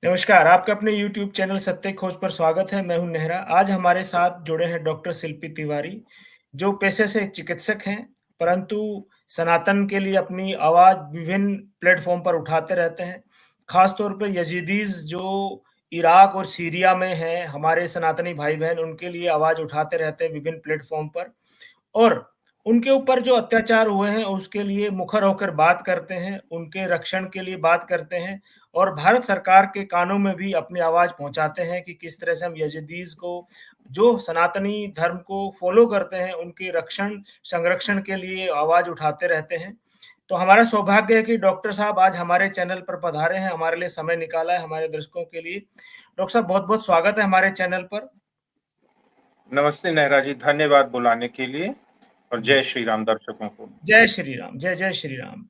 नमस्कार, आपका अपने यूट्यूब चैनल सत्य खोज पर स्वागत है। मैं हूं नेहरा। आज हमारे साथ जुड़े हैं डॉक्टर शिल्पी तिवारी, जो पेशे से चिकित्सक हैं, परंतु सनातन के लिए अपनी आवाज़ विभिन्न प्लेटफ़ॉर्म पर उठाते रहते हैं। ख़ास तौर पे यज़ीदीज़ जो इराक और सीरिया में हैं, हमारे सनातनी भाई-बहन उनके लिए आवाज़ उठाते रहते हैं विभिन्न प्लेटफ़ॉर्म पर। और उनके ऊपर जो अत्याचार हुए हैं उसके लिए मुखर होकर बात करते हैं, उनके रक्षण के लिए बात करते हैं और भारत सरकार के कानों में भी अपनी आवाज़ पहुँचाते हैं कि किस तरह से हम यज़ीदीज़ को, जो सनातनी धर्म को फ़ॉलो करते हैं, उनके रक्षण, संरक्षण के लिए आवाज़ उठाते रहते हैं। तो हमारा सौभाग्य है कि डॉक्टर साहब आज हमारे चैनल पर पधारे हैं, हमारे लिए समय निकाला है हमारे दर्शकों के लिए। डॉक्टर साहब बहुत-बहुत स्वागत है हमारे चैनल पर। नमस्ते नेहरा जी, धन्यवाद बुलाने के लिए और जी। जय श्री राम दर्शकों को। जय श्री राम, जय जय श्री राम।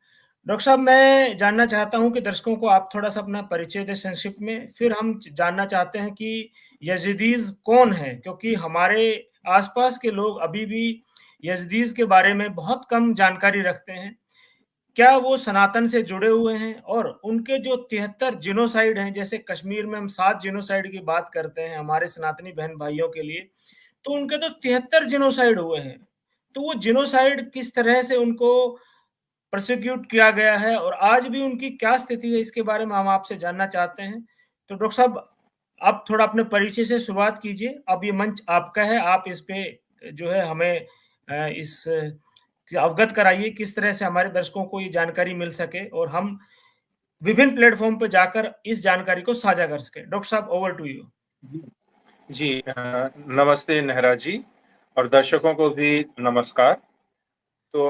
डॉक्टर साहब मैं जानना चाहता हूँ कि दर्शकों को आप थोड़ा-सा अपना परिचय दें संक्षिप्त में, फिर हम जानना चाहते हैं कि यज़ीदीज़ कौन हैं? क्योंकि हमारे आस-पास के लोग अभी भी यज़ीदीज़ के बारे में बहुत कम जानकारी रखते हैं। क्या वो सनातन से जुड़े हुए हैं? और उनके जो 73 जिनोसाइड हैं, जैसे कश्मीर में हम 7 जिनोसाइड की बात करते हैं हमारे सनातनी बहन-भाइयों के लिए, तो उनके तो 73 जिनोसाइड हुए हैं। तो वो जिनोसाइड किस तरह से उनको प्रोसिक्यूट किया गया है और आज भी उनकी क्या स्थिति है, इसके बारे में हम आपसे जानना चाहते हैं। तो डॉक्टर साहब, आप थोड़ा अपने परिचय से शुरुआत कीजिए। अब ये मंच आपका है, आप इस पे जो है हमें इस अवगत कराइए, किस तरह से हमारे दर्शकों को ये जानकारी मिल सके और हम विभिन्न प्लेटफ़ॉर्म पे जाकर इस जानकारी को साझा कर सकें। डॉक्टर साहब ओवर टू यू। जी जी, नमस्ते नेहरा जी और दर्शकों को भी नमस्कार। तो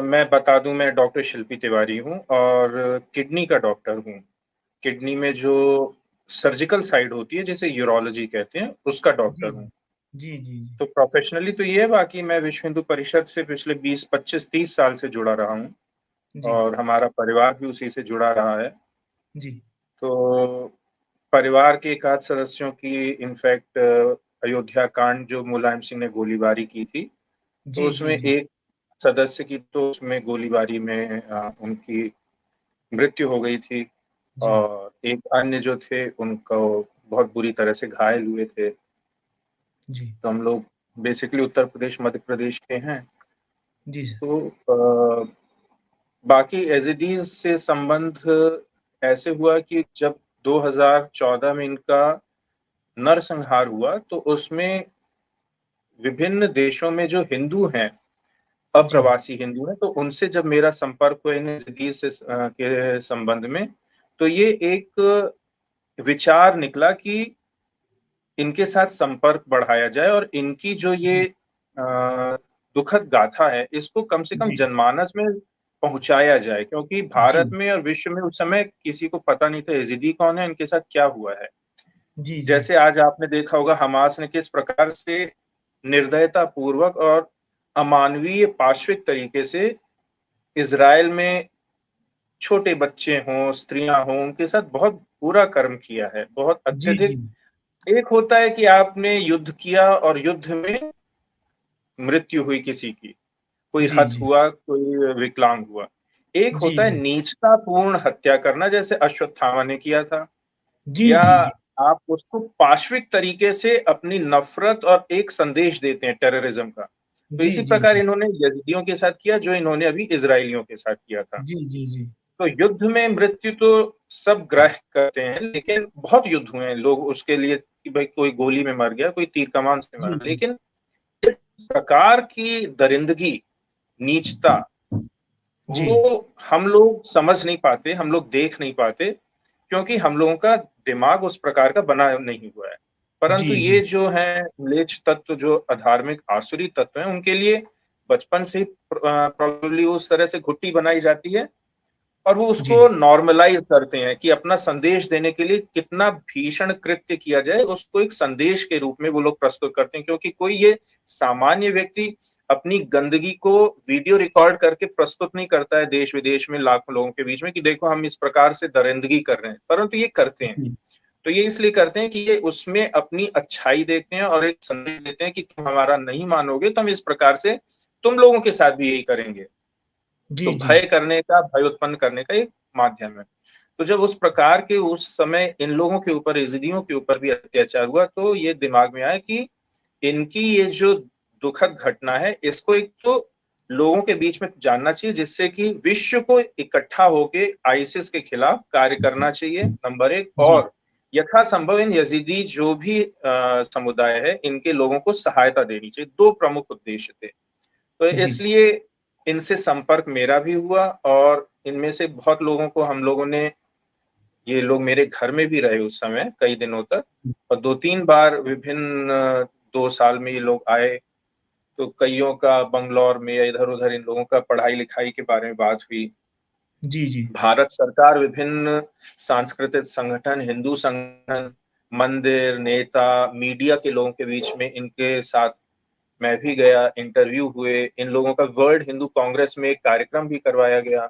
मैं बता दूं, मैं डॉक्टर शिल्पी तिवारी हूं और किडनी का डॉक्टर हूं। किडनी में जो सर्जिकल साइड होती है, जिसे यूरोलॉजी कहते हैं, उसका जी, डॉक्टर जी। हूं। जी, जी, जी। तो प्रोफेशनली तो ये है, बाकी मैं विश्व हिंदू परिषद से पिछले 20, 25, 30 साल से जुड़ा रहा हूं जी, और हमारा परिवार भी उसी से जुड़ा रहा है। जी। तो परिवार के एकाध सदस्यों की इनफैक्ट अयोध्या कांड जो मुलायम सिंह ने गोलीबारी की थी, तो जी, जी, उसमें जी। एक सदस्य की तो उसमें गोलीबारी में उनकी मृत्यु हो गई थी जी, और एक अन्य जो थे उनको बहुत बुरी तरह से घायल हुए थे। जी। तो हम लोग बेसिकली उत्तर प्रदेश, मध्य प्रदेश के हैं। जी, सर। तो बाकी एज़ इट इज़ से संबंध ऐसे हुआ कि जब 2014 में इनका नरसंहार हुआ, तो उसमें विभिन्न देशों में जो हिंदू हैं, जी, अप्रवासी हिंदू हैं, तो उनसे जब मेरा संपर्क हुआ इन ज़िंदगी से के संबंध में, तो ये एक विचार निकला कि इनके साथ संपर्क बढ़ाया जाए और इनकी जो ये जी, दुखद गाथा है, इसको कम से कम जी, जनमानस में पहुँचाया जाए, क्योंकि भारत जी, में और विश्व में उस समय किसी को पता नहीं था यज़ीदी कौन है, इनके साथ क्या हुआ है। जी, जी, जैसे आज आपने देखा होगा हमास ने किस प्रकार से निर्दयतापूर्वक और अमानवीय पाशविक तरीके से इज़राइल में छोटे बच्चे हों, स्त्रियाँ हों, उनके साथ बहुत बुरा कर्म किया है, बहुत जी, जी, अत्यधिक। एक होता है कि आपने युद्ध किया और युद्ध में मृत्यु हुई किसी की, कोई जी, हत जी, हुआ, कोई विकलांग हुआ। एक जी, होता है जी, नीचतापूर्ण हत्या करना, जैसे अश्वत्थामा ने किया था, जी, या जी, जी, आप उसको पाशविक तरीके से अपनी नफ़रत और एक संदेश देते हैं टेररिज़्म का। तो जी, इसी जी, प्रकार इन्होंने यज़ीदियों के साथ किया, जो इन्होंने अभी इज़राइलियों के साथ किया था। जी, जी, जी, तो युद्ध में मृत्यु तो सब ग्राह्य करते हैं, लेकिन बहुत युद्ध हुए हैं लोग उसके लिए कि भाई कोई गोली में मर गया, कोई तीर कमान से जी, मरा। लेकिन इस प्रकार की दरिंदगी, नीचता, जी, वो हम लोग समझ नहीं पाते, हम लोग देख नहीं पाते, क्योंकि हम लोगों का दिमाग उस प्रकार का बना नहीं हुआ है। परंतु जी, ये जी, जो हैं म्लेच्छ तत्व, जो अधार्मिक आसुरी तत्व हैं, उनके लिए बचपन से ही प्रोबेबली उस तरह से घुट्टी बनाई जाती है और वो उसको जी, नॉर्मलाइज़ करते हैं कि अपना संदेश देने के लिए कितना भीषण कृत्य किया जाए, उसको एक संदेश के रूप में वो लोग प्रस्तुत करते हैं, क्योंकि कोई ये सामान्य व्यक्ति अपनी गंदगी को वीडियो रिकॉर्ड करके प्रस्तुत नहीं करता है देश-विदेश में लाखों लोगों के बीच में कि देखो हम इस प्रकार से दरिंदगी कर रहे हैं, परंतु ये करते हैं। जी, तो ये इसलिए करते हैं कि ये उसमें अपनी अच्छाई देखते हैं और एक संदेश देते हैं कि तुम हमारा नहीं मानोगे, तो हम इस प्रकार से तुम लोगों के साथ भी यही करेंगे। तो जी, जी, भय करने का, भय उत्पन्न करने का एक माध्यम है। तो जब उस प्रकार के उस समय इन लोगों के ऊपर, यज़ीदियों के ऊपर भी अत्याचार हुआ, तो ये दिमाग में आया कि इनकी ये जो दुखद घटना है, इसको एक तो लोगों के बीच में जानना चाहिए, जिससे कि विश्व को इकट्ठा होके आईसिस के खिलाफ कार्य करना चाहिए, नंबर 1। जी, और यथासंभव इन यज़ीदी जो भी समुदाय है, इनके लोगों को सहायता देनी चाहिए। 2 प्रमुख उद्देश्य थे। तो जी, इसलिए इनसे संपर्क मेरा भी हुआ और इनमें से बहुत लोगों को हम लोगों ने, ये लोग मेरे घर में भी रहे उस समय कई दिनों तक, और 2-3 बार विभिन्न 2 साल में ये लोग आए, तो कइयों का बंगलौर में या इधर-उधर इन लोगों का पढ़ाई-लिखाई के बारे में बात हुई। जी, जी, भारत सरकार, विभिन्न सांस्कृतिक संगठन, हिंदू संगठन, मंदिर, नेता, मीडिया के लोगों के बीच में इनके साथ मैं भी गया, इंटरव्यू हुए, इन लोगों का वर्ल्ड हिंदू कांग्रेस में एक कार्यक्रम भी करवाया गया।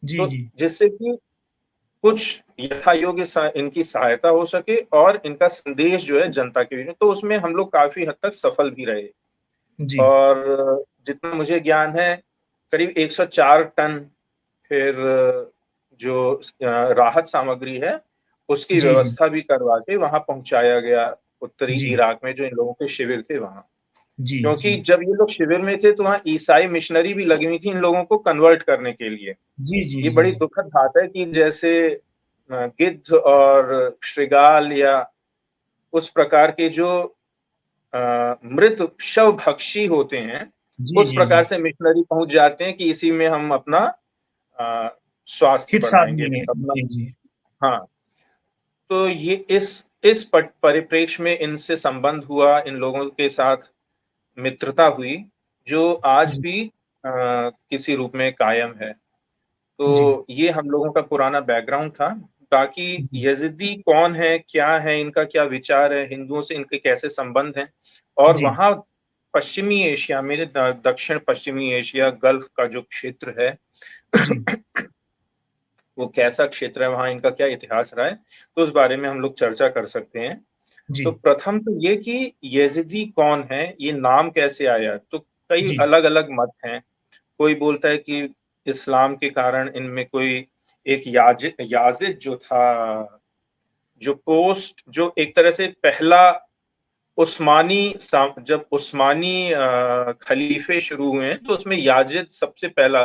जी, तो जी, जिससे कि कुछ यथायोग्य इनकी सहायता हो सके और इनका संदेश जो है जनता के बीच में, तो उसमें हम लोग काफ़ी हद तक सफल भी रहे। जी, और जितना मुझे ज्ञान है, करीब 104 टन फिर जो राहत सामग्री है, उसकी जी, जी, व्यवस्था भी करवा के वहाँ पहुँचाया गया, उत्तरी जी, इराक में जो इन लोगों के शिविर थे वहाँ। जी, जी, क्योंकि जब ये लोग शिविर में थे, तो वहाँ ईसाई मिशनरी भी लगी हुई थी इन लोगों को कन्वर्ट करने के लिए। जी, जी, ये जी, बड़ी जी, दुखद बात है कि जैसे गिद्ध और शृगाल या उस प्रकार के जो मृत शवभक्षी होते हैं, जी, उस जी, जी, प्रकार से मिशनरी पहुँच जाते हैं कि इसी में हम अपना अ, स्वास्थ्य हित साध बढ़ाएँगे, लेंगे। अपना। जी, जी, हाँ, तो ये इस परिप्रेक्ष्य में इनसे संबंध हुआ, इन लोगों के साथ मित्रता हुई, जो आज जी, भी किसी रूप में कायम है। जी, तो ये हम लोगों का पुराना बैकग्राउंड था। बाकी जी, यज़ीदी कौन है, क्या है, इनका क्या विचार है, हिंदुओं से इनके कैसे संबंध हैं, और जी, वहाँ पश्चिमी एशिया में, दक्षिण पश्चिमी एशिया, गल्फ का जो क्षेत्र है, जी, वो कैसा क्षेत्र है, वहाँ इनका क्या इतिहास रहा है, तो उस बारे में हम लोग चर्चा कर सकते हैं। जी, तो प्रथम तो ये कि यज़ीदी कौन है, ये नाम कैसे आया? तो कई जी, अलग-अलग मत हैं। कोई बोलता है कि इस्लाम के कारण इनमें कोई एक याजिद जो था, जो एक तरह से पहला जब उस्मानी खलीफे शुरू हुए हैं, तो उसमें याजिद सबसे पहला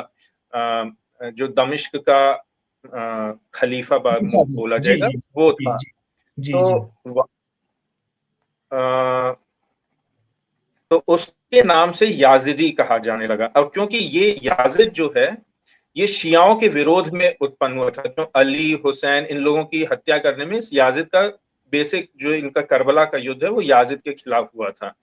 जो दमिश्क का खलीफा बोला जी, जाएगा, जी, वो जी, था। जी, जी, तो जी, व अ, तो उसके नाम से याज़िदी कहा जाने लगा, और क्योंकि ये याजिद जो है, ये शियाओं के विरोध में उत्पन्न हुआ था। तो अली, हुसैन, इन लोगों की हत्या करने में इस याजिद का बेसिक, जो इनका करबला का युद्ध है, वो याजिद के खिलाफ हुआ था।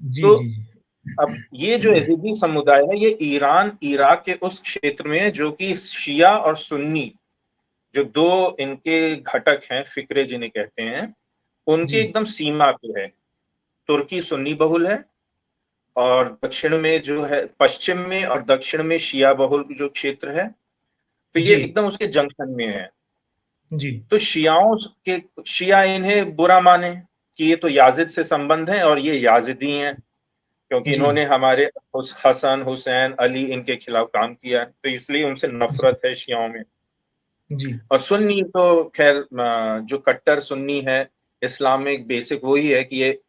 जी, तो जी, जी, अब ये जो यज़ीदी समुदाय है, ये ईरान, इराक के उस क्षेत्र में है, जो कि शिया और सुन्नी, जो 2 इनके घटक हैं, फ़िक्रे जिन्हें कहते हैं, उनके जी, एकदम सीमा पे है। तुर्की सुन्नी बहुल है, और दक्षिण में जो है, पश्चिम में और दक्षिण में शिया बहुल जो क्षेत्र है, तो ये जी, एकदम उसके जंक्शन में है। जी, तो शिया इन्हें बुरा माने कि ये तो याजिद से संबंध है और ये याजिदी हैं, क्योंकि जी, इन्होंने हमारे हसन, हुसैन, अली इनके खिलाफ काम किया है, तो इसलिए उनसे जी, नफ़रत है शियाओं में। जी, और सुन्नी तो ख़ैर, जो कट्टर सुन्नी है, इस्लाम में एक बेसिक वही है कि ये,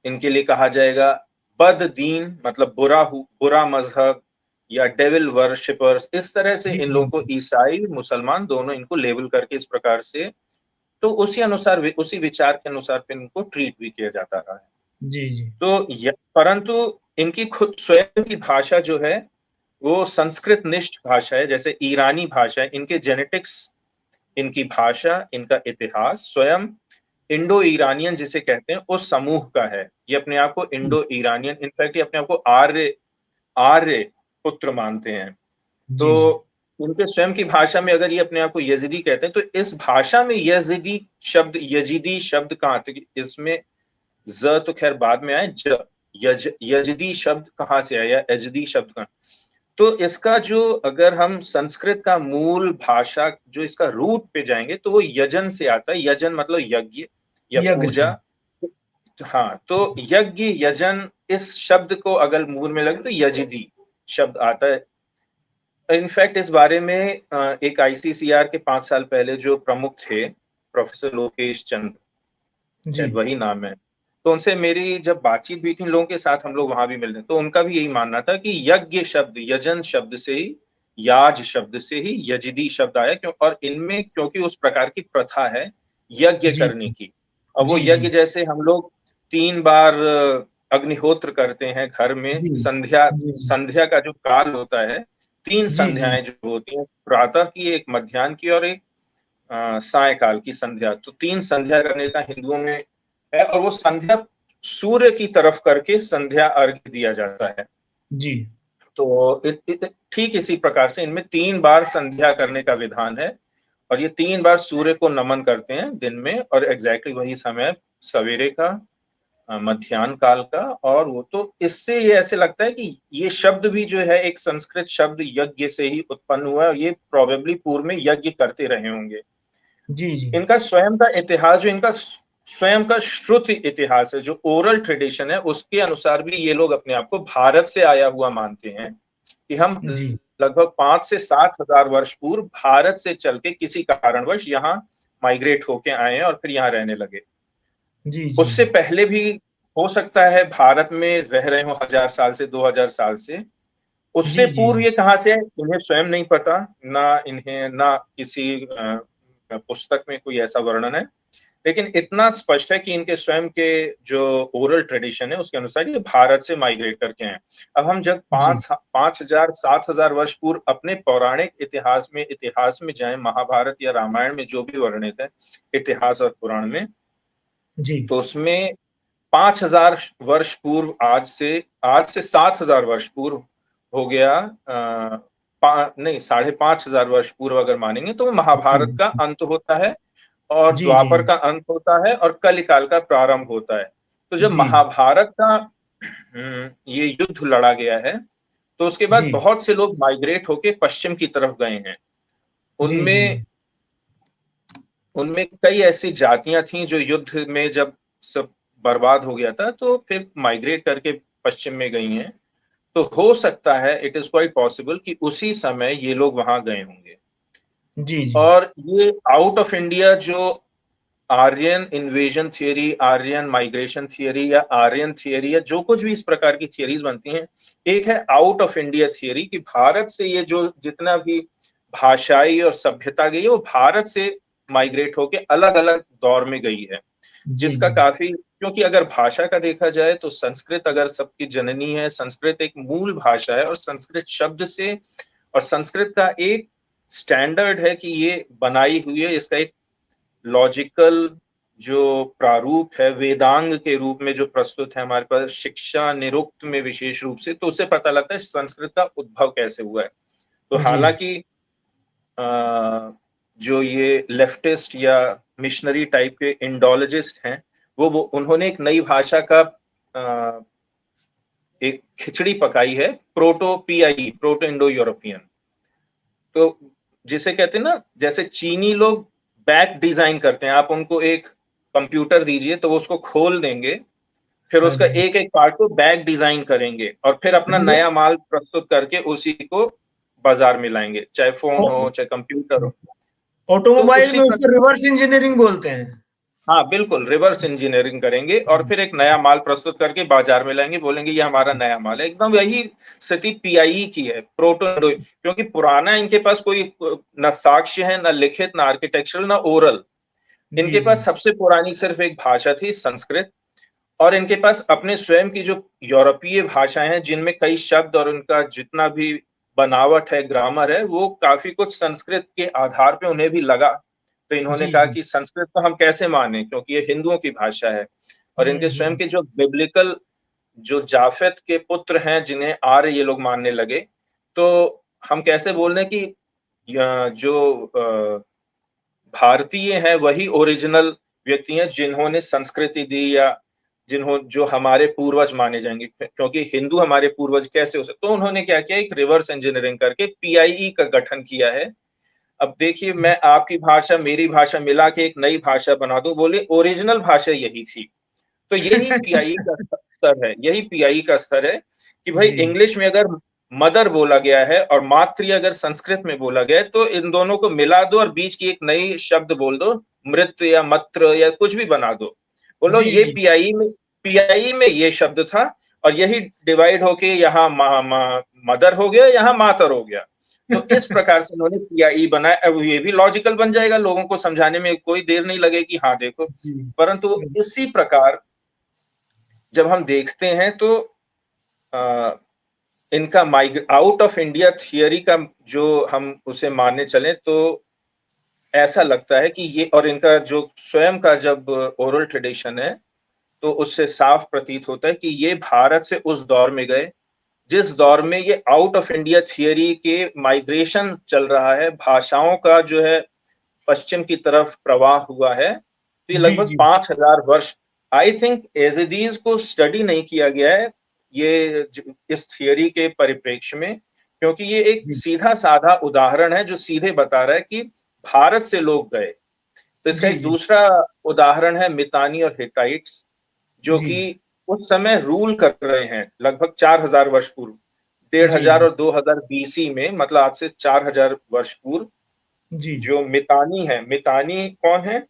इनके लिए कहा जाएगा बद-दीन, मतलब बुरा मज़हब, या डेविल वर्शिपर्स, इस तरह से जी, इन जी, लोगों को जी, ईसाई, मुसलमान दोनों इनको लेबल करके इस प्रकार से, तो उसी अनुसार, उसी विचार के अनुसार फिर इनको ट्रीट भी किया जाता रहा है। जी, जी, तो परंतु इनकी खुद स्वयं की भाषा जो है, वो संस्कृत निष्ठ भाषा है, जैसे ईरानी भाषा है। इनके जेनेटिक्स, इनकी भाषा, इनका इतिहास स्वयं इंडो ईरानियन जिसे कहते हैं, उस समूह का है। ये अपने आप को इंडो ईरानियन, इनफैक्ट ये अपने आप को आर्य आर्य पुत्र मानते हैं। जी, जी, तो उनके स्वयं की भाषा में अगर ये अपने आप को यज़ीदी कहते हैं, तो इस भाषा में यज़ीदी शब्द कहाँ आते हैं? इसमें ज़ तो ख़ैर बाद में आए, यज़दी शब्द कहाँ से आया? यज़दी शब्द कहाँ? तो इसका जो, अगर हम संस्कृत का मूल भाषा जो इसका रूट पे जाएँगे, तो वो यजन से आता है। यजन मतलब यज्ञ या यज्ञ पूजा। से। हाँ, तो यज्ञ, यजन, इस शब्द को अगर मूल में लगे तो यजिदी शब्द आता है। इनफैक्ट इस बारे में एक आईसीसीआर के 5 साल पहले जो प्रमुख थे, प्रोफेसर लोकेश चंद्र, जी, शायद वही नाम है। तो उनसे मेरी जब बातचीत हुई थी, इन लोगों के साथ हम लोग वहाँ भी मिल रहे, तो उनका भी यही मानना था कि यज्ञ शब्द, यजन शब्द से ही, याज शब्द से ही यजिदी शब्द आया, क्यों, और इनमें क्योंकि उस प्रकार की प्रथा है यज्ञ जी, करने की। और वो जी, यज्ञ जी, जैसे हम लोग 3 बार अग्निहोत्र करते हैं घर में, जी, संध्या जी, जी, संध्या का जो काल होता है, 3 जी, जी, संध्याएँ जो होती हैं, प्रातः की, एक मध्याह्न की और एक सायकाल की संध्या। तो 3 संध्या करने का हिंदुओं में है, और वो संध्या सूर्य की तरफ करके संध्या अर्घ्य दिया जाता है। जी, तो ठीक इसी प्रकार से इनमें 3 बार संध्या करने का विधान है, और ये 3 बार सूर्य को नमन करते हैं दिन में, और एग्जैक्टली वही समय सवेरे का, मध्याह्न काल का। और वो तो इससे ये ऐसे लगता है कि ये शब्द भी जो है एक संस्कृत शब्द यज्ञ से ही उत्पन्न हुआ है, और ये प्रोबेबली पूर्व में यज्ञ करते रहे होंगे। जी, जी, इनका स्वयं का इतिहास, जो इनका स्वयं का श्रुति इतिहास है, जो ओरल ट्रेडिशन है, उसके अनुसार भी ये लोग अपने आप को भारत से आया हुआ मानते हैं, कि हम जी, लगभग 5 से 7 हजार वर्ष पूर्व भारत से चल के किसी कारणवश यहाँ माइग्रेट होके आए हैं और फिर यहाँ रहने लगे। जी, जी, उससे पहले भी हो सकता है भारत में रह रहे हो 1000 साल से, 2000 साल से। उससे जी, जी, पूर्व ये कहाँ से है, इन्हें स्वयं नहीं पता, ना किसी पुस्तक में कोई ऐसा वर्णन है। लेकिन इतना स्पष्ट है कि इनके स्वयं के जो ओरल ट्रेडिशन है, उसके अनुसार ये भारत से माइग्रेट करके हैं। अब हम जब जी, 5000 7000 वर्ष पूर्व अपने पौराणिक इतिहास में जाएं, महाभारत या रामायण में जो भी वर्णित है इतिहास और पुराण में, जी, तो उसमें 5000 वर्ष पूर्व, आज से 7000 वर्ष पूर्व हो गया, नहीं, 5500 वर्ष पूर्व अगर मानेंगे तो महाभारत का अंत होता है, और जी, जी, द्वापर का अंत होता है, और कलिकाल का प्रारंभ होता है। तो जब जी, महाभारत का ये युद्ध लड़ा गया है, तो उसके बाद जी, बहुत से लोग माइग्रेट होके पश्चिम की तरफ गए हैं। जी, जी, उनमें जी, उनमें कई ऐसी जातियां थीं जो युद्ध में जब सब बर्बाद हो गया था, तो फिर माइग्रेट करके पश्चिम में गई हैं। तो हो सकता है, इट इज क्वाइट पॉसिबल कि उसी समय ये लोग वहां गए होंगे। जी, जी, और ये आउट ऑफ इंडिया जो Aryan invasion theory, Aryan migration theory, या आर्यन थियरी, या जो कुछ भी इस प्रकार की थियरीज बनती हैं, एक है आउट ऑफ इंडिया थियरी, कि भारत से ये जो जितना भी भाषाई और सभ्यता गई है, वो भारत से माइग्रेट होके अलग अलग दौर में गई है। जी, जिसका जी, काफी, क्योंकि अगर भाषा का देखा जाए तो संस्कृत अगर सबकी जननी है, संस्कृत एक मूल भाषा है, और संस्कृत शब्द से, और संस्कृत का एक स्टैंडर्ड है कि ये बनाई हुई है, इसका एक लॉजिकल जो प्रारूप है, वेदांग के रूप में जो प्रस्तुत है हमारे पास शिक्षा निरुक्त में विशेष रूप से, तो उससे पता लगता है संस्कृत का उद्भव कैसे हुआ है। तो जी, हालांकि जो ये लेफ्टिस्ट या मिशनरी टाइप के इंडोलॉजिस्ट हैं, वो उन्होंने एक नई भाषा का एक खिचड़ी पकाई है, proto pi, proto Indo European. तो जिसे कहते हैं ना, जैसे चीनी लोग बैक डिजाइन करते हैं, आप उनको एक कंप्यूटर दीजिए तो वो उसको खोल देंगे, फिर हाँ उसका जी। एक एक पार्ट को बैक डिजाइन करेंगे, और फिर अपना रिव नया माल प्रस्तुत करके उसी को बाजार में लाएंगे, चाहे फोन ऑ हो चाहे कंप्यूटर हो। तो ऑटोमोबाइल उसी में उसको रिवर्स इंजीनियरिंग बोलते हैं। हाँ, बिल्कुल रिवर्स इंजीनियरिंग करेंगे, और फिर एक नया माल प्रस्तुत करके बाजार में लाएंगे, बोलेंगे ये हमारा नया माल है। एकदम यही स्थिति पीआई की है, प्रोटो, क्योंकि पुराना इनके पास कोई न साक्ष्य है, न लिखित, न आर्किटेक्चरल, न ओरल। जी, इनके जी। पास सबसे पुरानी सिर्फ एक भाषा थी, संस्कृत। और इनके पास अपने स्वयं की जो यूरोपीय भाषाएं हैं, जिनमें कई शब्द और उनका जितना भी बनावट है, ग्रामर है, वो काफी कुछ संस्कृत के आधार पे उन्हें भी लगा। तो इन्होंने जी, कहा जी। कि संस्कृत को हम कैसे माने, क्योंकि ये हिंदुओं की भाषा है। और हुँ, इनके स्वयं हुँ। के जो बिब्लिकल, जो जाफेत के पुत्र हैं, जिन्हें आर्य ये लोग मानने लगे, तो हम कैसे बोल रहे हैं कि जो भारतीय हैं वही ओरिजिनल व्यक्ति हैं जिन्होंने संस्कृति दी, या जो हमारे पूर्वज माने जाएंगे, क्योंकि हिंदू हमारे पूर्वज कैसे हो सकते। तो उन्होंने क्या किया, एक रिवर्स इंजीनियरिंग करके पीआईई का गठन किया है। अब देखिए, मैं आपकी भाषा मेरी भाषा मिला के एक नई भाषा बना दूं, बोले ओरिजिनल भाषा यही थी। तो यही पीआईई का स्तर है, यही पीआईई का स्तर है, कि भाई जी, इंग्लिश में अगर मदर बोला गया है और मातृ अगर संस्कृत में बोला गया है, तो इन दोनों को मिला दो और बीच की एक नई शब्द बोल दो, मृत या मत्र या कुछ भी बना दो। बोलो जी, ये जी। पीआई में ये शब्द था और यही डिवाइड होके यहाँ मदर हो गया, यहाँ मातर हो गया। तो इस प्रकार से उन्होंने पीआई बनाया। अब ये भी लॉजिकल बन जाएगा, लोगों को समझाने में कोई देर नहीं लगेगी, हाँ देखो। जी। परंतु इसी प्रकार जब हम देखते हैं तो इनका आउट ऑफ इंडिया थियरी का जो हम उसे मानने चले तो ऐसा लगता है कि ये, और इनका जो स्वयं का जब ओरल ट्रेडिशन है तो उससे साफ प्रतीत होता है कि ये भारत से उस दौर में गए जिस दौर में ये आउट ऑफ इंडिया थियरी के माइग्रेशन चल रहा है, भाषाओं का जो है पश्चिम की तरफ प्रवाह हुआ है। तो ये जी, लगभग जी। 5000 वर्ष, आई थिंक एजिडीज को स्टडी नहीं किया गया है ये इस थियरी के परिप्रेक्ष्य में, क्योंकि ये एक जी, सीधा साधा उदाहरण है जो सीधे बता रहा है कि भारत से लोग गए। तो इसका जी, एक जी। दूसरा उदाहरण है मितानी और हिटाइट्स, जो जी। कि उस समय रूल कर रहे हैं लगभग 4000 वर्ष पूर्व, जी, 1500 जी। और 2000 बीसी में, मतलब आज से 4000 वर्ष पूर्व। जी। जो मितानी है, मितानी कौन है?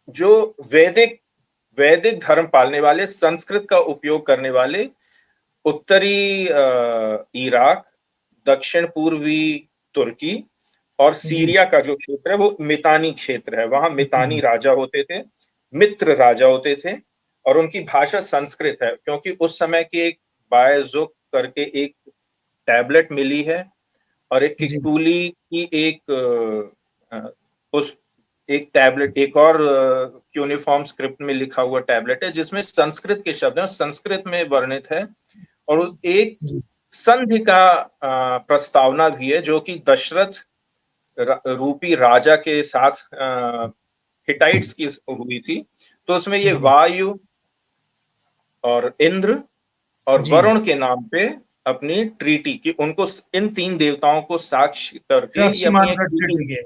जो वैदिक वैदिक धर्म पालने वाले, संस्कृत का उपयोग करने वाले, उत्तरी इराक, दक्षिण पूर्वी तुर्की और जी। सीरिया का जो क्षेत्र है वो मितानी क्षेत्र है। वहां मितानी जी। राजा होते थे, मित्र राजा होते थे, और उनकी भाषा संस्कृत है, क्योंकि उस समय के एक बायजुक करके एक टैबलेट मिली है और एक जी। किकुली की उस एक टैबलेट, एक और क्यूनिफॉर्म स्क्रिप्ट में लिखा हुआ टैबलेट है जिसमें संस्कृत के शब्द हैं, संस्कृत में वर्णित है। और एक जी। संधि का प्रस्तावना भी है जो कि दशरथ रूपी राजा के साथ हिटाइट्स की हुई थी। तो उसमें ये जी। वायु और इंद्र और जी। वरुण के नाम पे अपनी ट्रीटी की, उनको इन तीन देवताओं को साक्ष्य करके ये साक्षी अपनी एक मानकर ट्रीटी, ठीक है।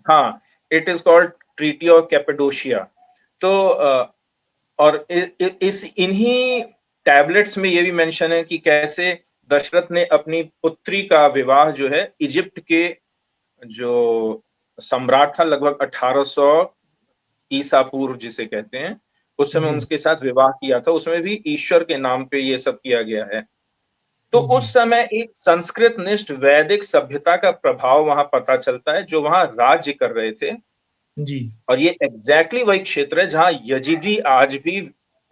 हाँ, it is called treaty of Cappadocia. तो और इस इन्हीं टैबलेट्स में ये भी मेंशन है कि कैसे दशरथ ने अपनी पुत्री का विवाह जो है इजिप्ट के जो सम्राट था लगभग 1800 ईसा पूर्व जिसे कहते हैं, उस समय जी। उनके साथ विवाह किया था। उसमें भी ईश्वर के नाम पे ये सब किया गया है। तो जी। उस समय एक संस्कृत निष्ठ वैदिक सभ्यता का प्रभाव वहां पता चलता है जो वहां राज्य कर रहे थे। जी। और ये एग्जैक्टली वही क्षेत्र है जहां यजिदी आज भी